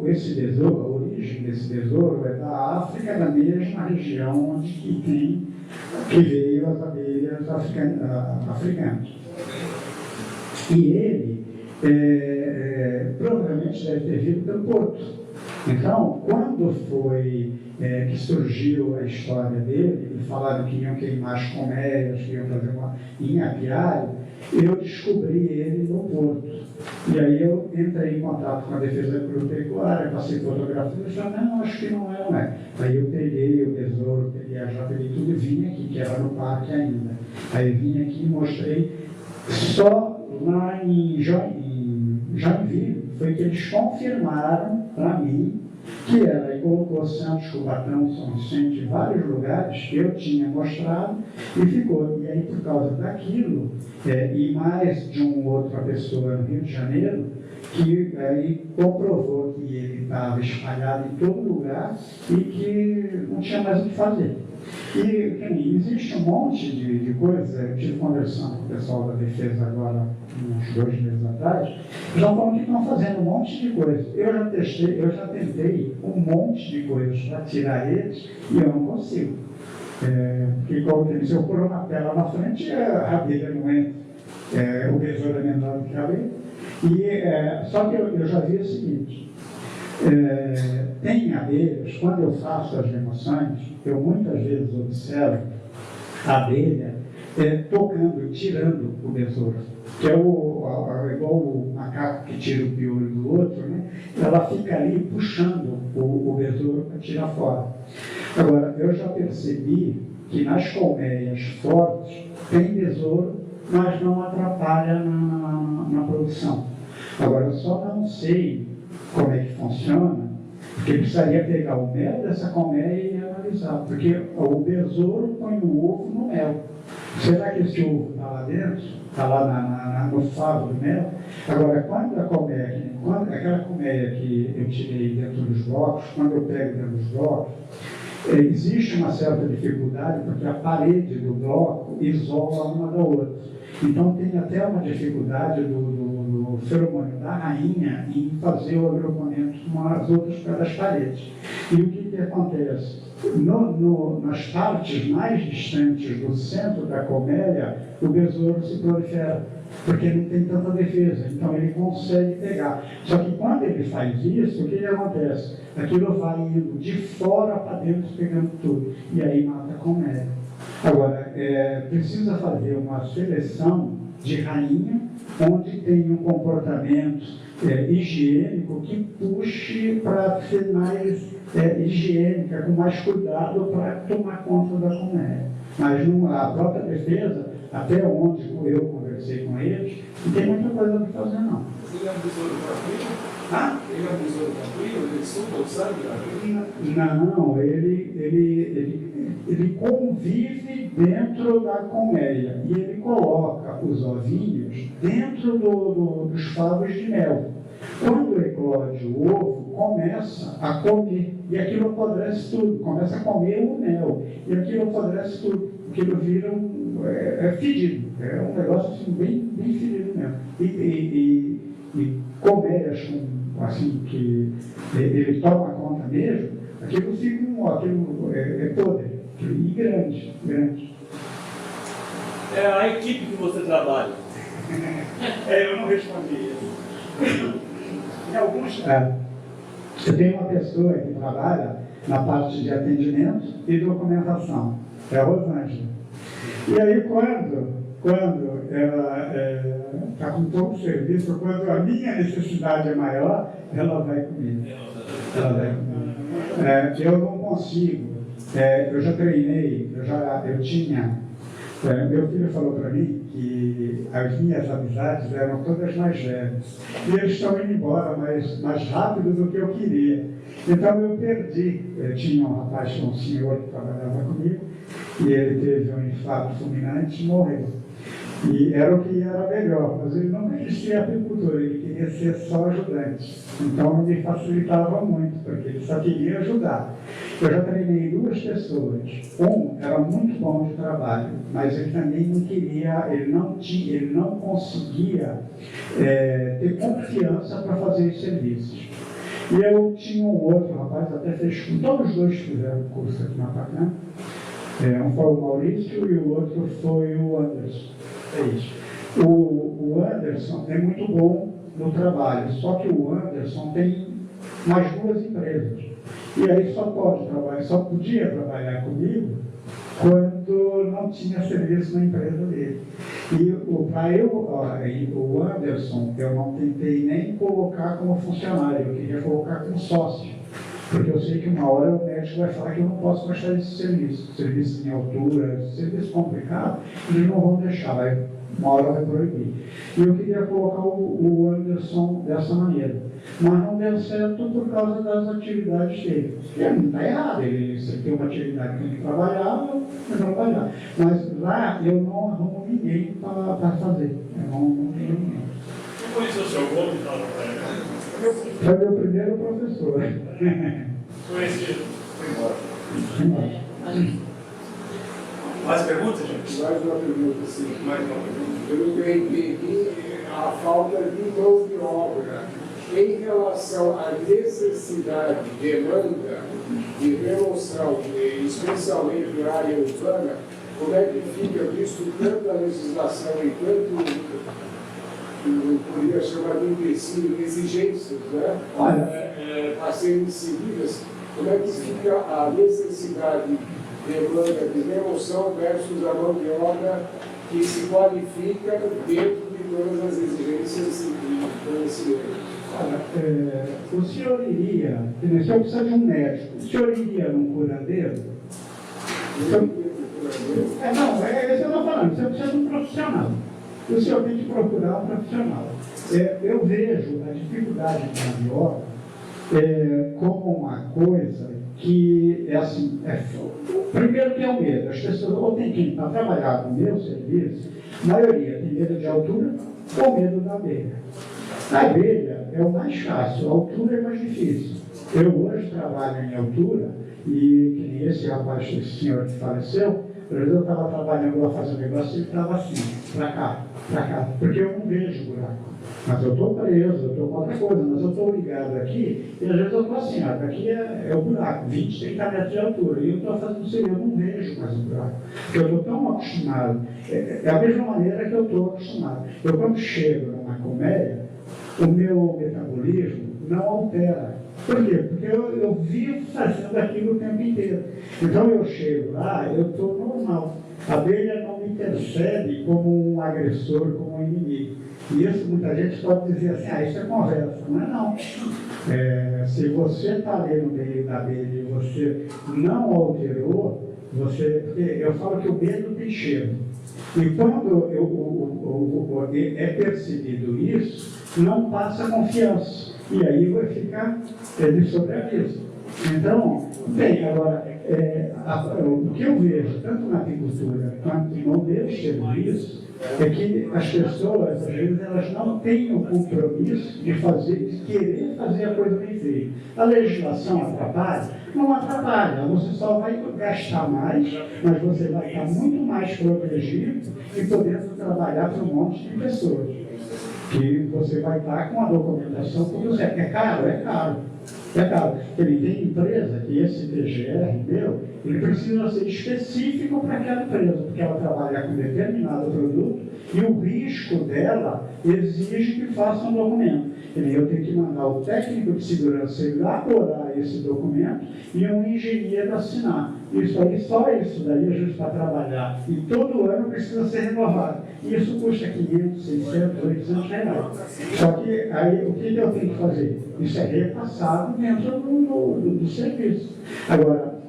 esse besouro, a origem desse besouro é da África, da mesma região onde que veio as abelhas africanas. E ele provavelmente deve ter vindo pelo Porto. Então, quando foi que surgiu a história dele, e falaram que iam queimar as colmeias, que iam fazer em apiário, eu descobri ele no Porto. E aí eu entrei em contato com a defesa agropecuária, passei fotografias e falei, não, acho que não é. Aí eu peguei o besouro, peguei a japa, peguei tudo e vim aqui, que era no parque ainda. Aí eu vim aqui e mostrei, só lá em Joinville, foi que eles confirmaram para mim que ela colocou Santos, Cubatão, São Vicente, em vários lugares que eu tinha mostrado e ficou. E aí, por causa daquilo, e mais de outra pessoa no Rio de Janeiro, que aí comprovou que ele estava espalhado em todo lugar e que não tinha mais o que fazer. E existe um monte de coisas, eu estive conversando com o pessoal da defesa agora, uns 2 meses atrás, já falam que estão fazendo um monte de coisas. Eu já tentei um monte de coisas para tirar eles e eu não consigo. Porque se eu pôr uma tela na frente, a abelha não entra. O besouro é menor do que a abelha. Só que eu já vi o seguinte, tem abelhas, quando eu faço as remoções, eu muitas vezes observo a abelha tocando, tirando o besouro, que é igual o macaco que tira o piolho do outro, né? Ela fica ali puxando o besouro para tirar fora. Agora, eu já percebi que nas colmeias fortes tem besouro, mas não atrapalha na produção. Agora, eu só não sei como é que funciona, porque precisaria pegar o mel dessa colmeia e analisar, porque o besouro põe o ovo no mel. Será que esse ovo está lá dentro? Está lá no favo do mel? Agora, quando aquela colmeia que eu tirei dentro dos blocos, quando eu pego dentro dos blocos, existe uma certa dificuldade, porque a parede do bloco isola uma da outra. Então tem até uma dificuldade do feromônio da rainha em fazer o agrupamento com as outras pelas paredes. E o que acontece? Nas partes mais distantes do centro da colmeia, o besouro se prolifera, porque não tem tanta defesa, então ele consegue pegar. Só que quando ele faz isso, o que acontece? Aquilo vai indo de fora para dentro, pegando tudo, e aí mata a colmeia. Agora, precisa fazer uma seleção de rainha, onde tem um comportamento higiênico que puxe para ser mais higiênica, com mais cuidado para tomar conta da colmeia. Mas a própria defesa, até onde eu conversei com eles, não tem muita coisa para fazer, não. Ele é um besouro tranquilo? Ele é um besouro tranquilo? Ele suga o sangue? Não, ele convive dentro da colmeia e ele coloca os ovinhos dentro dos favos de mel. Quando eclode o ovo, começa a comer, e aquilo apodrece tudo, começa a comer o mel, e aquilo apodrece tudo, aquilo vira fedido, é um negócio assim, bem fedido mesmo. E colmeia, assim, que ele toma conta mesmo, aquilo fica aquilo é podre, e grande. É a equipe que você trabalha. Eu não respondi isso. Em alguns eu tenho uma pessoa que trabalha na parte de atendimento e documentação, é a Rosângela. E aí quando ela está com todo o serviço, quando a minha necessidade é maior, ela vai comigo. Eu não consigo. Eu já treinei, eu tinha. Meu filho falou para mim que as minhas amizades eram todas mais velhas. E eles estão indo embora mais rápido do que eu queria. Então eu perdi. Eu tinha um rapaz, um senhor que trabalhava comigo, e ele teve um infarto fulminante e morreu. E era o que era melhor, mas ele não existia apicultor, ele queria ser só ajudante. Então me facilitava muito, porque ele só queria ajudar. Eu já treinei 2 pessoas. Um era muito bom de trabalho, mas ele também não queria, ele não conseguia ter confiança para fazer os serviços. E eu tinha um outro rapaz, até fez, todos os 2 fizeram curso aqui na Pacam. Um foi o Maurício e o outro foi o Anderson. É isso. O Anderson é muito bom no trabalho, só que o Anderson tem mais 2 empresas. E aí só podia trabalhar comigo quando não tinha serviço na empresa dele. E o Anderson, eu não tentei nem colocar como funcionário, eu queria colocar como sócio. Porque eu sei que uma hora o médico vai falar que eu não posso mais fazer esse serviço em altura, serviço complicado, eles não vão deixar, uma hora vai proibir. E eu queria colocar o Anderson dessa maneira. Mas não deu certo por causa das atividades dele. E não está errado, se ele tem uma atividade que ele trabalhar, vai trabalhar. Mas lá eu não arrumo ninguém para fazer. Eu não tenho ninguém. Você conheceu o seu avô que estava Foi meu primeiro professor. Conhecido. Foi embora. Mais perguntas, gente? Mais uma pergunta, sim. Mais uma pergunta. Eu entendi a falta de mão de obra em relação à necessidade, demanda de remoção, especialmente na área urbana. Como é que fica, visto tanto a legislação e tanto, eu poderia chamar de empecilho, exigências, né? A serem seguidas, como é que fica a necessidade, demanda de remoção versus a mão de obra que se qualifica dentro de todas as exigências de conhecimento? O senhor iria, se eu precisar de um médico, o senhor iria num curandeiro? Não, é isso que eu estou falando, você precisa de um profissional. O senhor tem que procurar um profissional. Eu vejo a dificuldade de mandioca como uma coisa que é assim, primeiro que é o medo. As pessoas ou tem que ir para trabalhar no meu serviço, a maioria tem medo de altura ou medo da abelha. A abelha é o mais fácil, a altura é mais difícil. Eu hoje trabalho em altura e que nem esse rapaz, esse senhor que faleceu, por exemplo, eu estava trabalhando lá fazendo negócio e ele estava assim, para cá, porque eu não vejo buraco. Mas eu estou preso, eu estou com outra coisa, mas eu estou ligado aqui e às vezes eu estou assim, daqui é o buraco, 20, 30 metros de altura, e eu estou fazendo isso, eu não vejo mais o buraco. Porque eu estou tão acostumado, é a mesma maneira que eu estou acostumado. Eu quando chego numa colmeia, o meu metabolismo não altera. Por quê? Porque eu vivo fazendo aquilo o tempo inteiro. Então eu chego lá, eu estou normal. A abelha não me percebe como um agressor, como um inimigo. E isso muita gente pode dizer assim, isso é conversa. Não é não. Se você está ali no meio da abelha e você não alterou, porque eu falo que o medo tem cheiro. E quando é percebido isso, não passa confiança. E aí vai ficar de sobreaviso. Então, Tem, agora, o que eu vejo, tanto na apicultura quanto em modelos de serviço, é que as pessoas, às vezes, elas não têm o compromisso de querer fazer a coisa bem feita. A legislação atrapalha? Não atrapalha, você só vai gastar mais, mas você vai estar muito mais protegido e podendo trabalhar para um monte de pessoas. Que você vai estar com a documentação como você. É caro? É caro. É caro. Ele tem empresa que esse TGR meu, ele precisa ser específico para aquela empresa, porque ela trabalha com determinado produto e o risco dela exige que faça um documento. Eu tenho que mandar o técnico de segurança elaborar esse documento e um engenheiro assinar. Isso aí, só isso daí é justo para trabalhar. E todo ano precisa ser renovado. E isso custa 500, 600, 800 reais. Só que aí o que eu tenho que fazer? Isso é repassado dentro do serviço. Agora,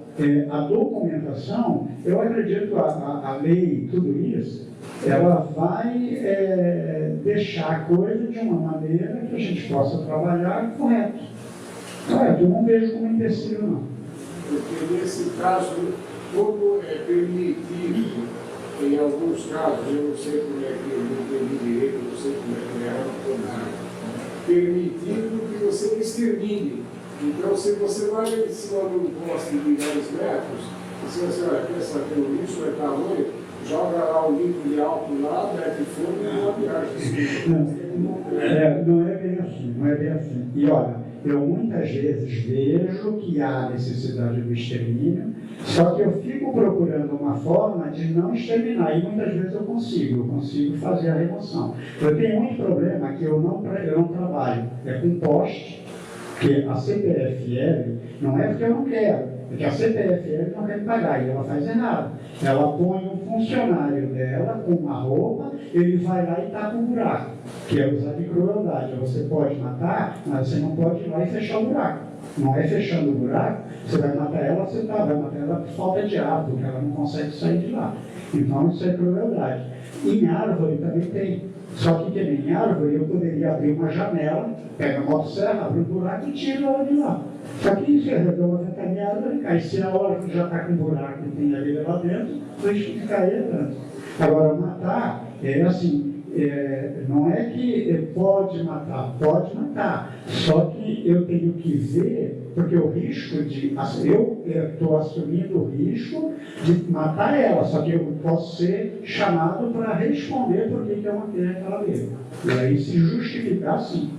a documentação, eu acredito a lei, tudo isso, ela vai deixar a coisa de uma maneira que a gente possa trabalhar correto. Eu não vejo como empecilho, não. Porque nesse caso, como é permitido, em alguns casos, eu não sei como é que eu não entendi direito, não sei como é que é, permitido que você extermine. Então, se você vai em cima de um poste de 10 metros, você vai pensar que o lixo é tamanho, joga lá o litro de álcool lá, mete fogo e uma viagem. Não é bem assim, não é bem assim. E olha, eu muitas vezes vejo que há necessidade do extermínio, só que eu fico procurando uma forma de não exterminar, e muitas vezes eu consigo fazer a remoção. Eu tenho muito problema que eu não trabalho, é com poste, porque a CPFL, não é porque eu não quero, é que a CPFL não quer pagar, e ela faz errado. Ela põe um funcionário dela com uma roupa, ele vai lá e tapa um buraco, que é usar de crueldade. Você pode matar, mas você não pode ir lá e fechar o buraco. Não é fechando o buraco, você vai matar ela, vai matar ela por falta de ar, porque ela não consegue sair de lá. Então isso é crueldade. Em árvore também tem. Só que nem em árvore eu poderia abrir uma janela, pega a motosserra, abre um buraco e tira ela de lá. Só que isso é redor uma ventania, a árvore cai. Se a árvore já está com um buraco e tem ali lá dentro, o risco de cair é tanto. Agora, matar é assim. Não é que pode matar, só que eu tenho que ver, porque o risco de. Eu estou assumindo o risco de matar ela, só que eu posso ser chamado para responder por que eu matei aquela vez. E aí se justificar, sim.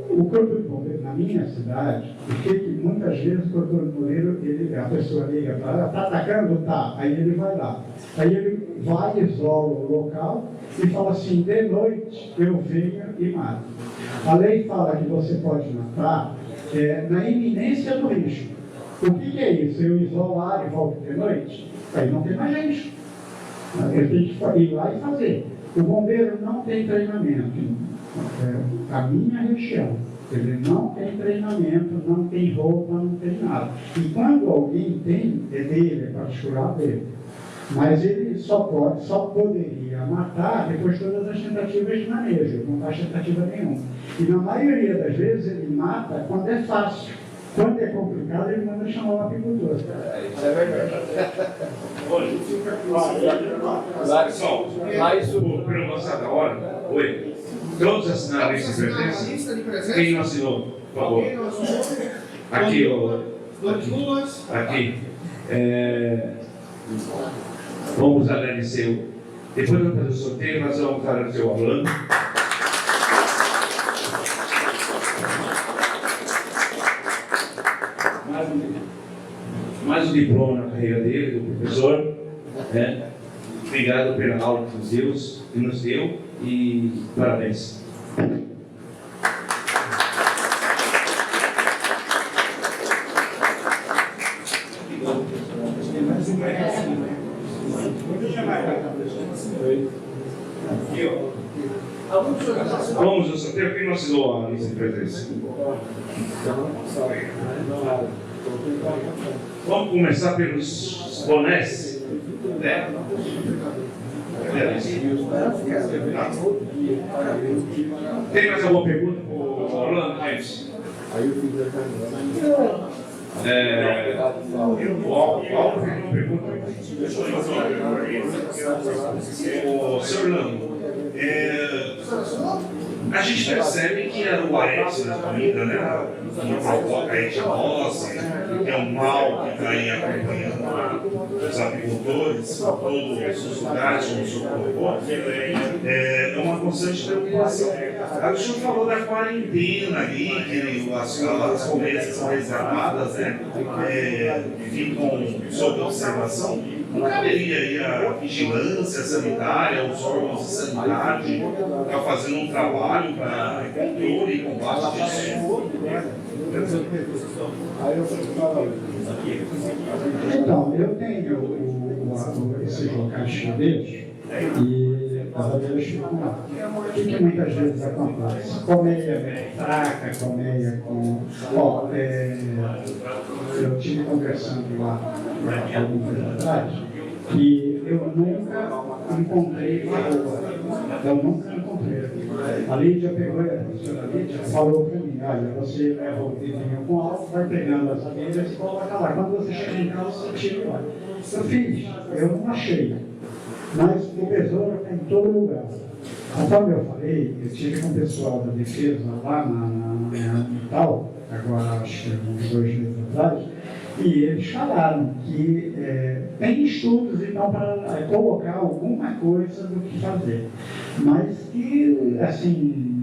O corpo de bombeiro na minha cidade, porque muitas vezes o corpo de bombeiro, a pessoa liga para ela, está atacando? Tá. Aí ele vai lá. Aí ele vai, isola o local e fala assim, de noite eu venho e mato. A lei fala que você pode matar na iminência do risco. O que é isso? Eu isolo a área e volto de noite? Aí não tem mais risco. Eu tenho que ir lá e fazer. O bombeiro não tem treinamento. A minha região, ele não tem treinamento, não tem roupa, não tem nada. E quando alguém tem, é dele, é particular dele. Mas ele só poderia matar depois de todas as tentativas de manejo, não faz tentativa nenhuma. E na maioria das vezes ele mata quando é fácil. Quando é complicado, ele manda chamar o apicultor. Isso é verdade. Olha, pessoal, pelo passar da hora, oi. Todos assinaram esse presente? Quem não assinou, por favor? Aqui, aqui. Vamos agradecer. Depois vamos fazer o sorteio, nós vamos agradecer o Orlando. Mais um diploma na carreira dele, do professor. Obrigado pela aula que nos deu e parabéns. Vamos ao sorteio. Quem não assinou a lista de presença? Vamos começar pelos bonés. Tem mais alguma pergunta para o Orlando, gente? Aí eu fiz O Aldo fez uma pergunta. Deixa eu fazer uma pergunta. Ô, senhor Orlando, a gente percebe que o Aedes ainda, né, que provoca a etiolose, que é um mal que está aí acompanhando os agricultores, todos os lugares como o senhor colocou, é uma constante preocupação. Aí o senhor falou da quarentena ali, que as colmeias são resgatadas, né, ficam sob observação. Não caberia aí a vigilância sanitária, os órgãos de sanidade, estar fazendo um trabalho para controle e combate disso? Então, eu tenho esses locais chuveiros e as abelhas ficam lá. O que muitas vezes acontece? Colmeia fraca, colmeia com... eu estive conversando lá há algum tempo atrás que eu nunca encontrei lagoa. Eu nunca encontrei. A Lídia pegou, a professora Lídia falou para mim, olha, você leva o vidrinho com álcool, vai pegando as abelhas e coloca lá. Quando você chega em casa, você tira lá. Eu fiz, eu não achei. Mas o besouro está em todo lugar. Conforme eu falei, eu tive com o pessoal da defesa lá na tal, agora acho que uns 2 meses atrás, e eles falaram que tem estudos então para colocar alguma coisa do que fazer. Mas que, assim,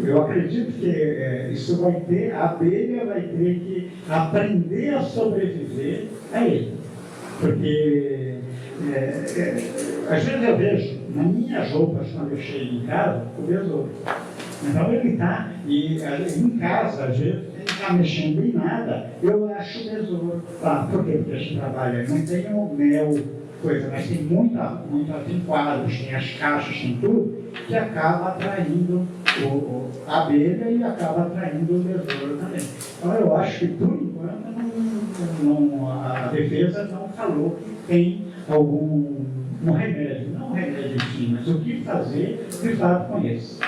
eu acredito que isso vai ter, a abelha vai ter que aprender a sobreviver a ele. Porque às vezes eu vejo nas minhas roupas, quando eu chego em casa, o besouro. Então ele está, e em casa, às vezes, ele está mexendo em nada, eu acho o besouro. Por quê? Porque a gente trabalha, não tem o mel, coisa, mas tem tem quadros, tem as caixas, tem tudo, que acaba atraindo a abelha e acaba atraindo o besouro também. Então eu acho que, por enquanto, a defesa não falou que tem algum remédio, não um remédio sim, mas o que fazer de fato com isso.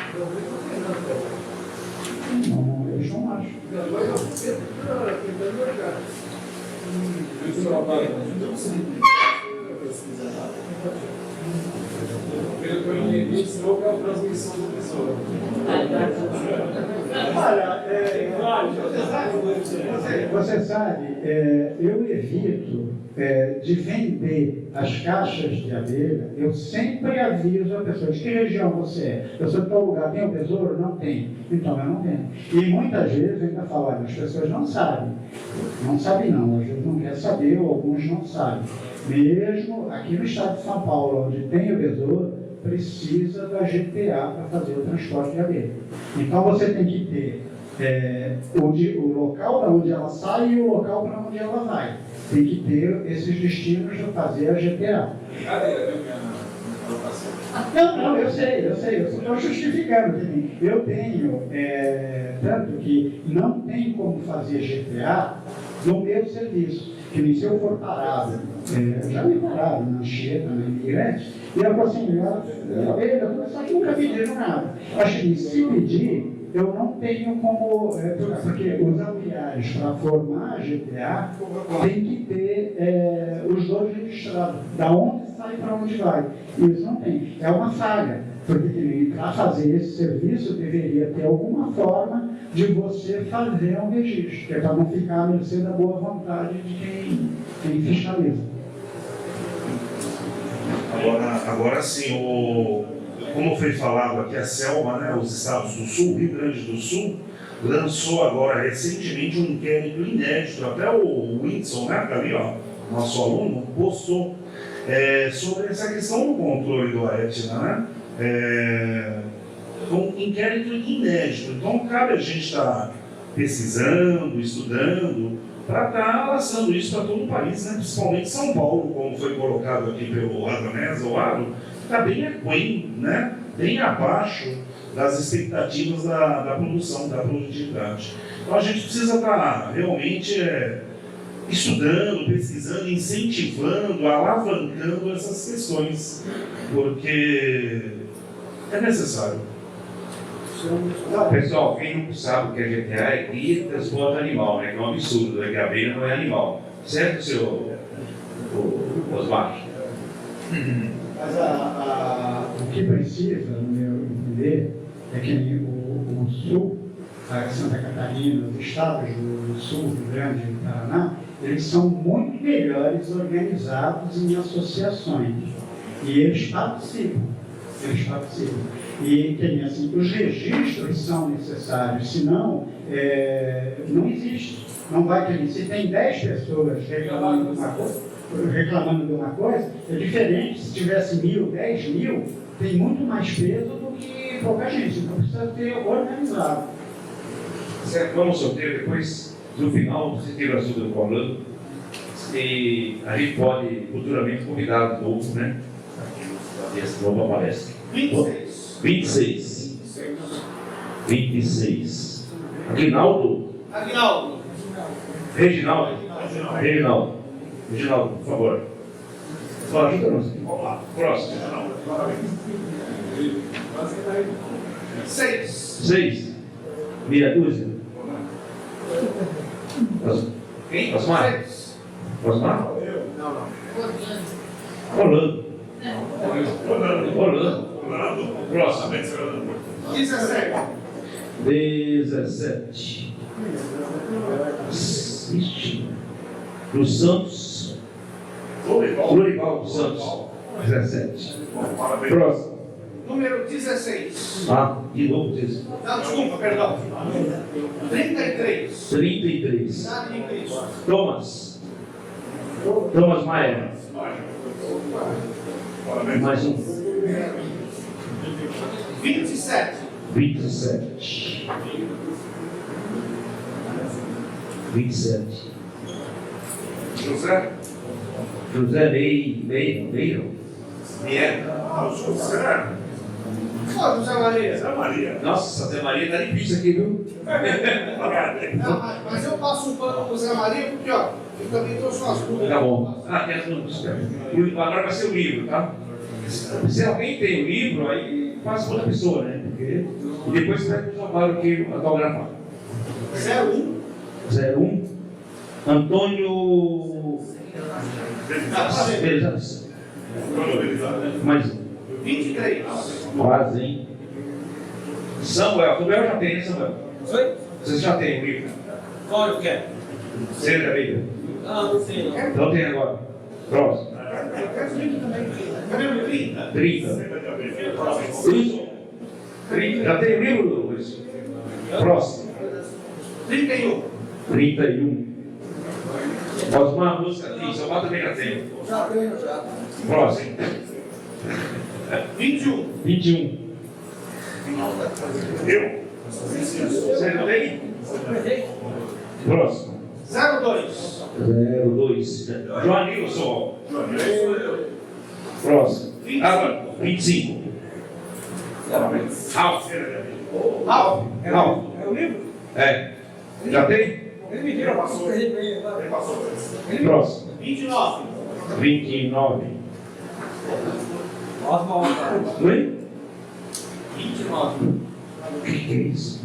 Não, eu não acho. Pelo que eu entendi, senão é a transmissão do besouro. Olha, você sabe, eu evito de vender as caixas de abelha, eu sempre aviso a pessoa de que região você é. Eu sou de tal lugar, tem o besouro? Não tem. Então eu não tenho. E muitas vezes eu ainda falo, as pessoas não sabem. Não sabem não, às vezes não quer saber, ou alguns não sabem. Mesmo aqui no estado de São Paulo, onde tem o besouro, precisa da GTA para fazer o transporte de abelha. Então você tem que ter o local para onde ela sai e o local para onde ela vai. Tem que ter esses destinos para fazer a GTA. Não, eu sei, eu só estou justificando. Eu tenho, tanto que não tem como fazer GTA no meu serviço. Que nem se eu for parado, já me pararam na Anchieta, na Imigrante, e eu falo assim, só que nunca pediram nada. Acho que se pedir, eu não tenho como, porque os auxiliares para formar a GTA tem que ter os dois registrados, da onde sai e para onde vai. Isso não tem. É uma falha, porque para fazer esse serviço deveria ter alguma forma de você fazer um registro, que é para não ficar à mercê da boa vontade de quem fiscaliza. Agora sim, como foi falado aqui, a Selma, né, os estados do Sul, Rio Grande do Sul, lançou agora recentemente um inquérito inédito, até o Whitson, né, tá ali, ó, nosso aluno, postou sobre essa questão do controle do Aedes, né? Um inquérito inédito. Então, cabe a gente estar pesquisando, estudando, para estar lançando isso para todo o país, né? Principalmente São Paulo, como foi colocado aqui pelo Adonés, o Aro, está bem aquém, né? Bem abaixo das expectativas da produção, da produtividade. Então, a gente precisa estar realmente estudando, pesquisando, incentivando, alavancando essas questões, porque é necessário. Pessoal, quem não sabe o que é GTA é cria e transporta animal, né? Que é um absurdo, né? Que a abelha não é animal. Certo, senhor Osmar? Mas o que precisa, no meu entender, é que o Sul, a Santa Catarina, os estados do Sul, Rio Grande e Paraná, eles são muito melhores organizados em associações. E eles participam. E tem, assim, os registros são necessários, senão não existe. Não vai ter. Se tem 10 pessoas reclamando de uma coisa, é diferente. Se tivesse 1.000, 10.000, tem muito mais peso do que pouca gente. Então precisa ter organizado. Certo, vamos sorteio depois, no final, se tiver assunto falando, e a gente pode futuramente convidar de novo, né? Essa nova palestra. 26. Aguinaldo? Reginaldo, por favor. Fala, ajuda-nos. Próximo. 6. Meia dúzia. Osmar? Rolando. Próximo. 17. Dos Santos. Florival dos Santos. 17. Próximo. Número 16. De novo isso. Não, desculpa, perdão. 33. 33. Nada de Cristo. Thomas Maia. Mais um. 27. 27. José? José Meio. José? Ó, José Maria. José Maria. Nossa, Zé Maria tá difícil aqui, viu? Não, mas eu passo um pano pro Zé Maria porque, ó, eu também trouxe umas dúvidas. Tá bom. Tem as dúvidas. Agora vai ser o livro, tá? Se alguém tem o livro, aí passa para outra pessoa, né? Porque... E depois você vai salvar o que autografar. 01. Antônio. Mais um. 23. Quase, hein? Samuel já tem, né, Samuel? Oi? Você já tem o livro? Qual eu quero? Você da Bíblia? Não sei não. Então tem agora. Próximo. Cadê o 30? 30. Isso. 30. Já tem o livro, Luiz? Próximo. 31. 31. Osmar, música aqui. Osmar também já tem. Já tenho, já. Próximo. 21. 21. Eu? Você não tem? Próximo. 02. 02. Joanilson. Próximo. Agora, 25. Ralf. É o livro? É. Já tem? Ele me deu. Próximo. 29. 29. Oi? 29. O que é isso?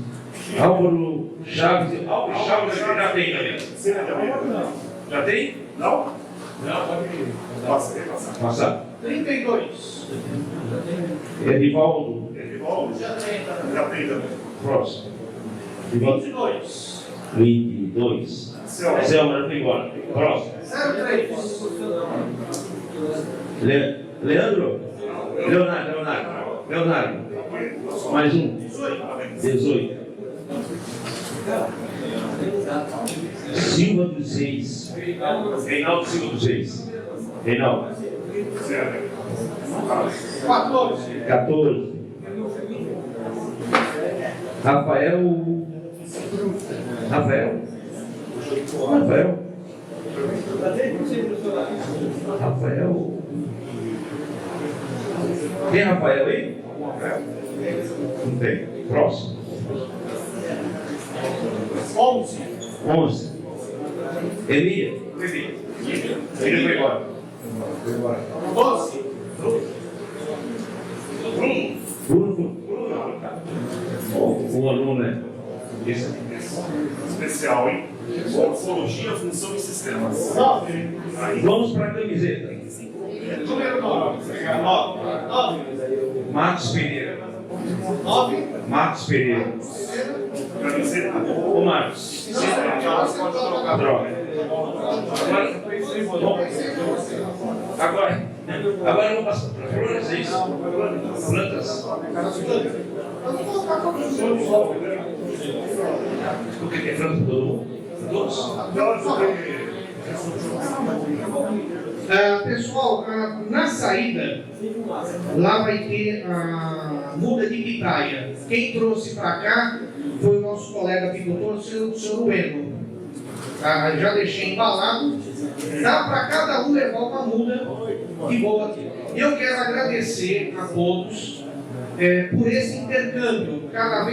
Álvaro Chaves. Álvaro Chaves já tem também. Já tem? Não? Não, pode ir. Passar. 32. Edivaldo. Já tem. Já tem também. Próximo. 22. 22. Selma já foi embora. Próximo. 03. Leandro? Leonardo. Mais um. 18. Silva dos Reis. Reinaldo Silva dos Reis. Reinaldo. 14. Rafael. Tem Rafael aí? Não tem. Próximo. 11. Emília. Ele foi embora. 12. Bruno. O aluno, né? Isso. Especial, hein? Morfologia, função e sistemas. Vamos para a camiseta. Número 9. Marcos Pereira. 9. Marcos Pereira. Camiseta. Ô Marcos. Droga. Agora eu vou passar para flores, é isso? Plantas. O que é planta todo mundo? Todos? Pessoal, na saída, lá vai ter a muda de pitaia. Quem trouxe para cá foi o nosso colega apicultor, o senhor Ueno. Já deixei embalado. Dá para cada um levar uma muda de boa. Eu quero agradecer a todos por esse intercâmbio. Cada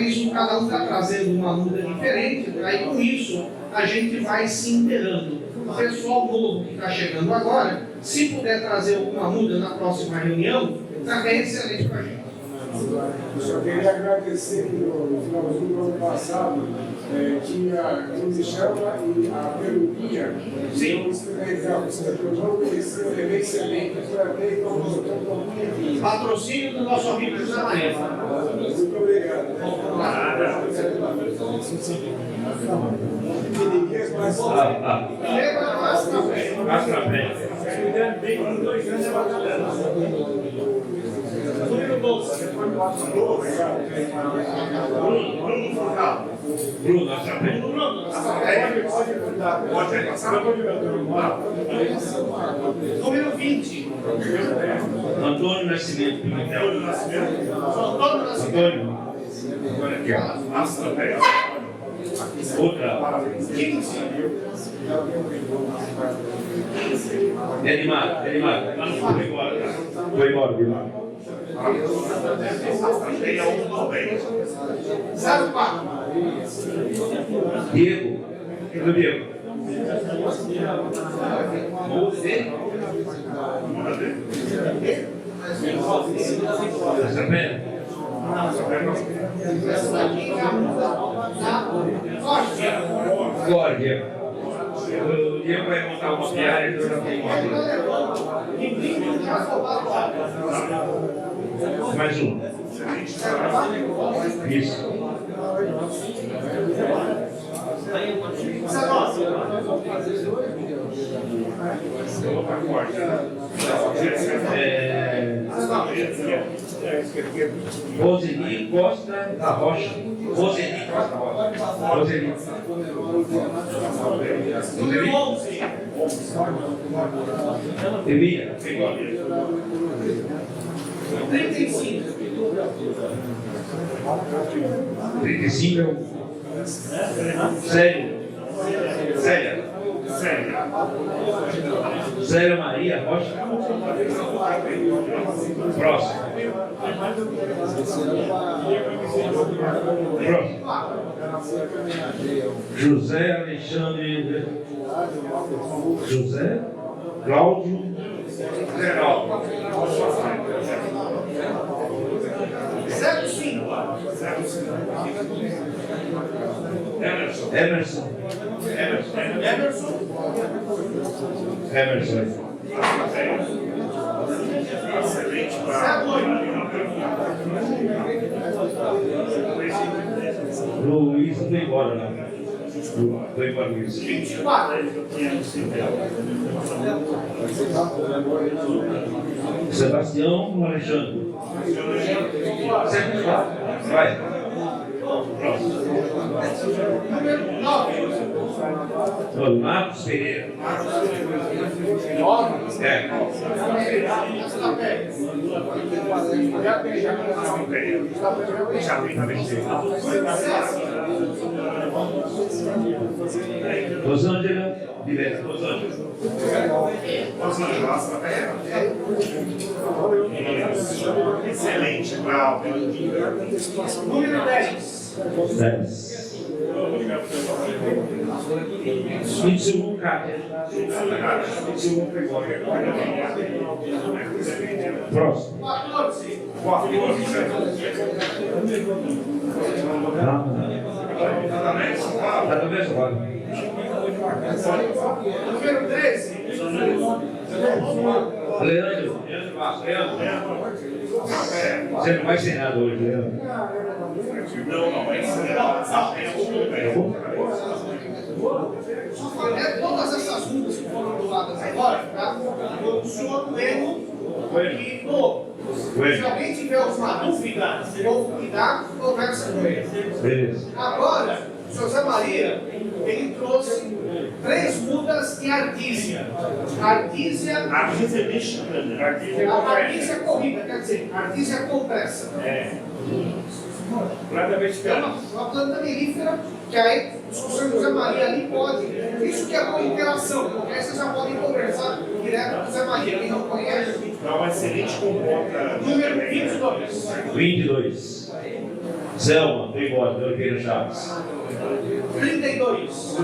um está trazendo uma muda diferente. Aí com isso a gente vai se inteirando. O pessoal novo que está chegando agora, se puder trazer alguma muda na próxima reunião, também é excelente para a gente. Eu só queria agradecer que no finalzinho do ano passado tinha o Michel e a Perubinha. Sim. Eu não conhecia, eu levei semente para ver como nós estamos aqui. Patrocínio do nosso amigo José Maria. Muito obrigado. Pequenininhas, mas Lembra nós também. Mais para frente. Número 12. Bruno Fortal. Bruno, mais para frente. Pode passar. Número 20. Antônio Nascimento Pimentel. Antônio Nascimento. Antônio. Agora aqui, ó. Outra. 15. Edmar. Foi embora. Foi embora, Edmar. 04. Diego. Cadê o Diego? Muda dele? Tá sabendo? Essa daqui é a muda da Górdia. O Diego vai montar uma piada e eu já tenho uma. E brinde já sobrado lá. Mais um. Isso. 19. Roseli Costa da Rocha. Roseli Costa da Rocha. Roseli. Número 11. Emília. 35. 35 é o. Célia. Célia Maria Rocha. Próximo. José Alexandre. José Cláudio. Geraldo. 05. Emerson. Luiz foi embora, né? Foi embora, Luiz. 24. Sebastião Alexandre. 74. Vai. Número 9. Marcos Pereira. Rosângela Vilera. Excelente, bravo. Número 10. 21 Cátia. 21 Gregório. Próximo. 14. Tá no mesmo lado. Número 13. Leandro. Você não vai ser nada hoje, Leandro. Todas essas ruas que foram doadas agora, tá? O senhor Coelho e novo. Se alguém tiver alguma dúvida ou cuidar, conversa com ele. Beleza. Agora, o senhor Zé Maria, ele trouxe 3 mudas em Artísia. Artísia mexicana. Artísia corrida, quer dizer, Artísia compressa. É uma planta melífera que aí o senhor José Maria ali pode. Isso que é boa interação, porque aí vocês já podem conversar direto com o José Maria. Quem não conhece. Dá uma excelente compota. Número 22. 22. Selma, Bigode, Oliveira Chaves. 32.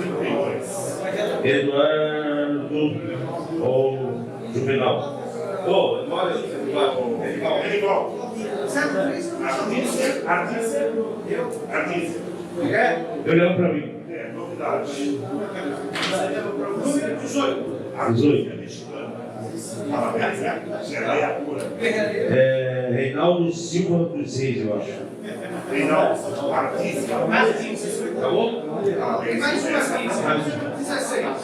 Eduardo ou Juvenal. Ô, Igual. Certo? Artícia. eu levo pra mim. Novidade. Número 18. 18. Reinaldo Silva dos Reis, eu acho. Reinaldo, artista. Tá bom? Tem mais uma 16.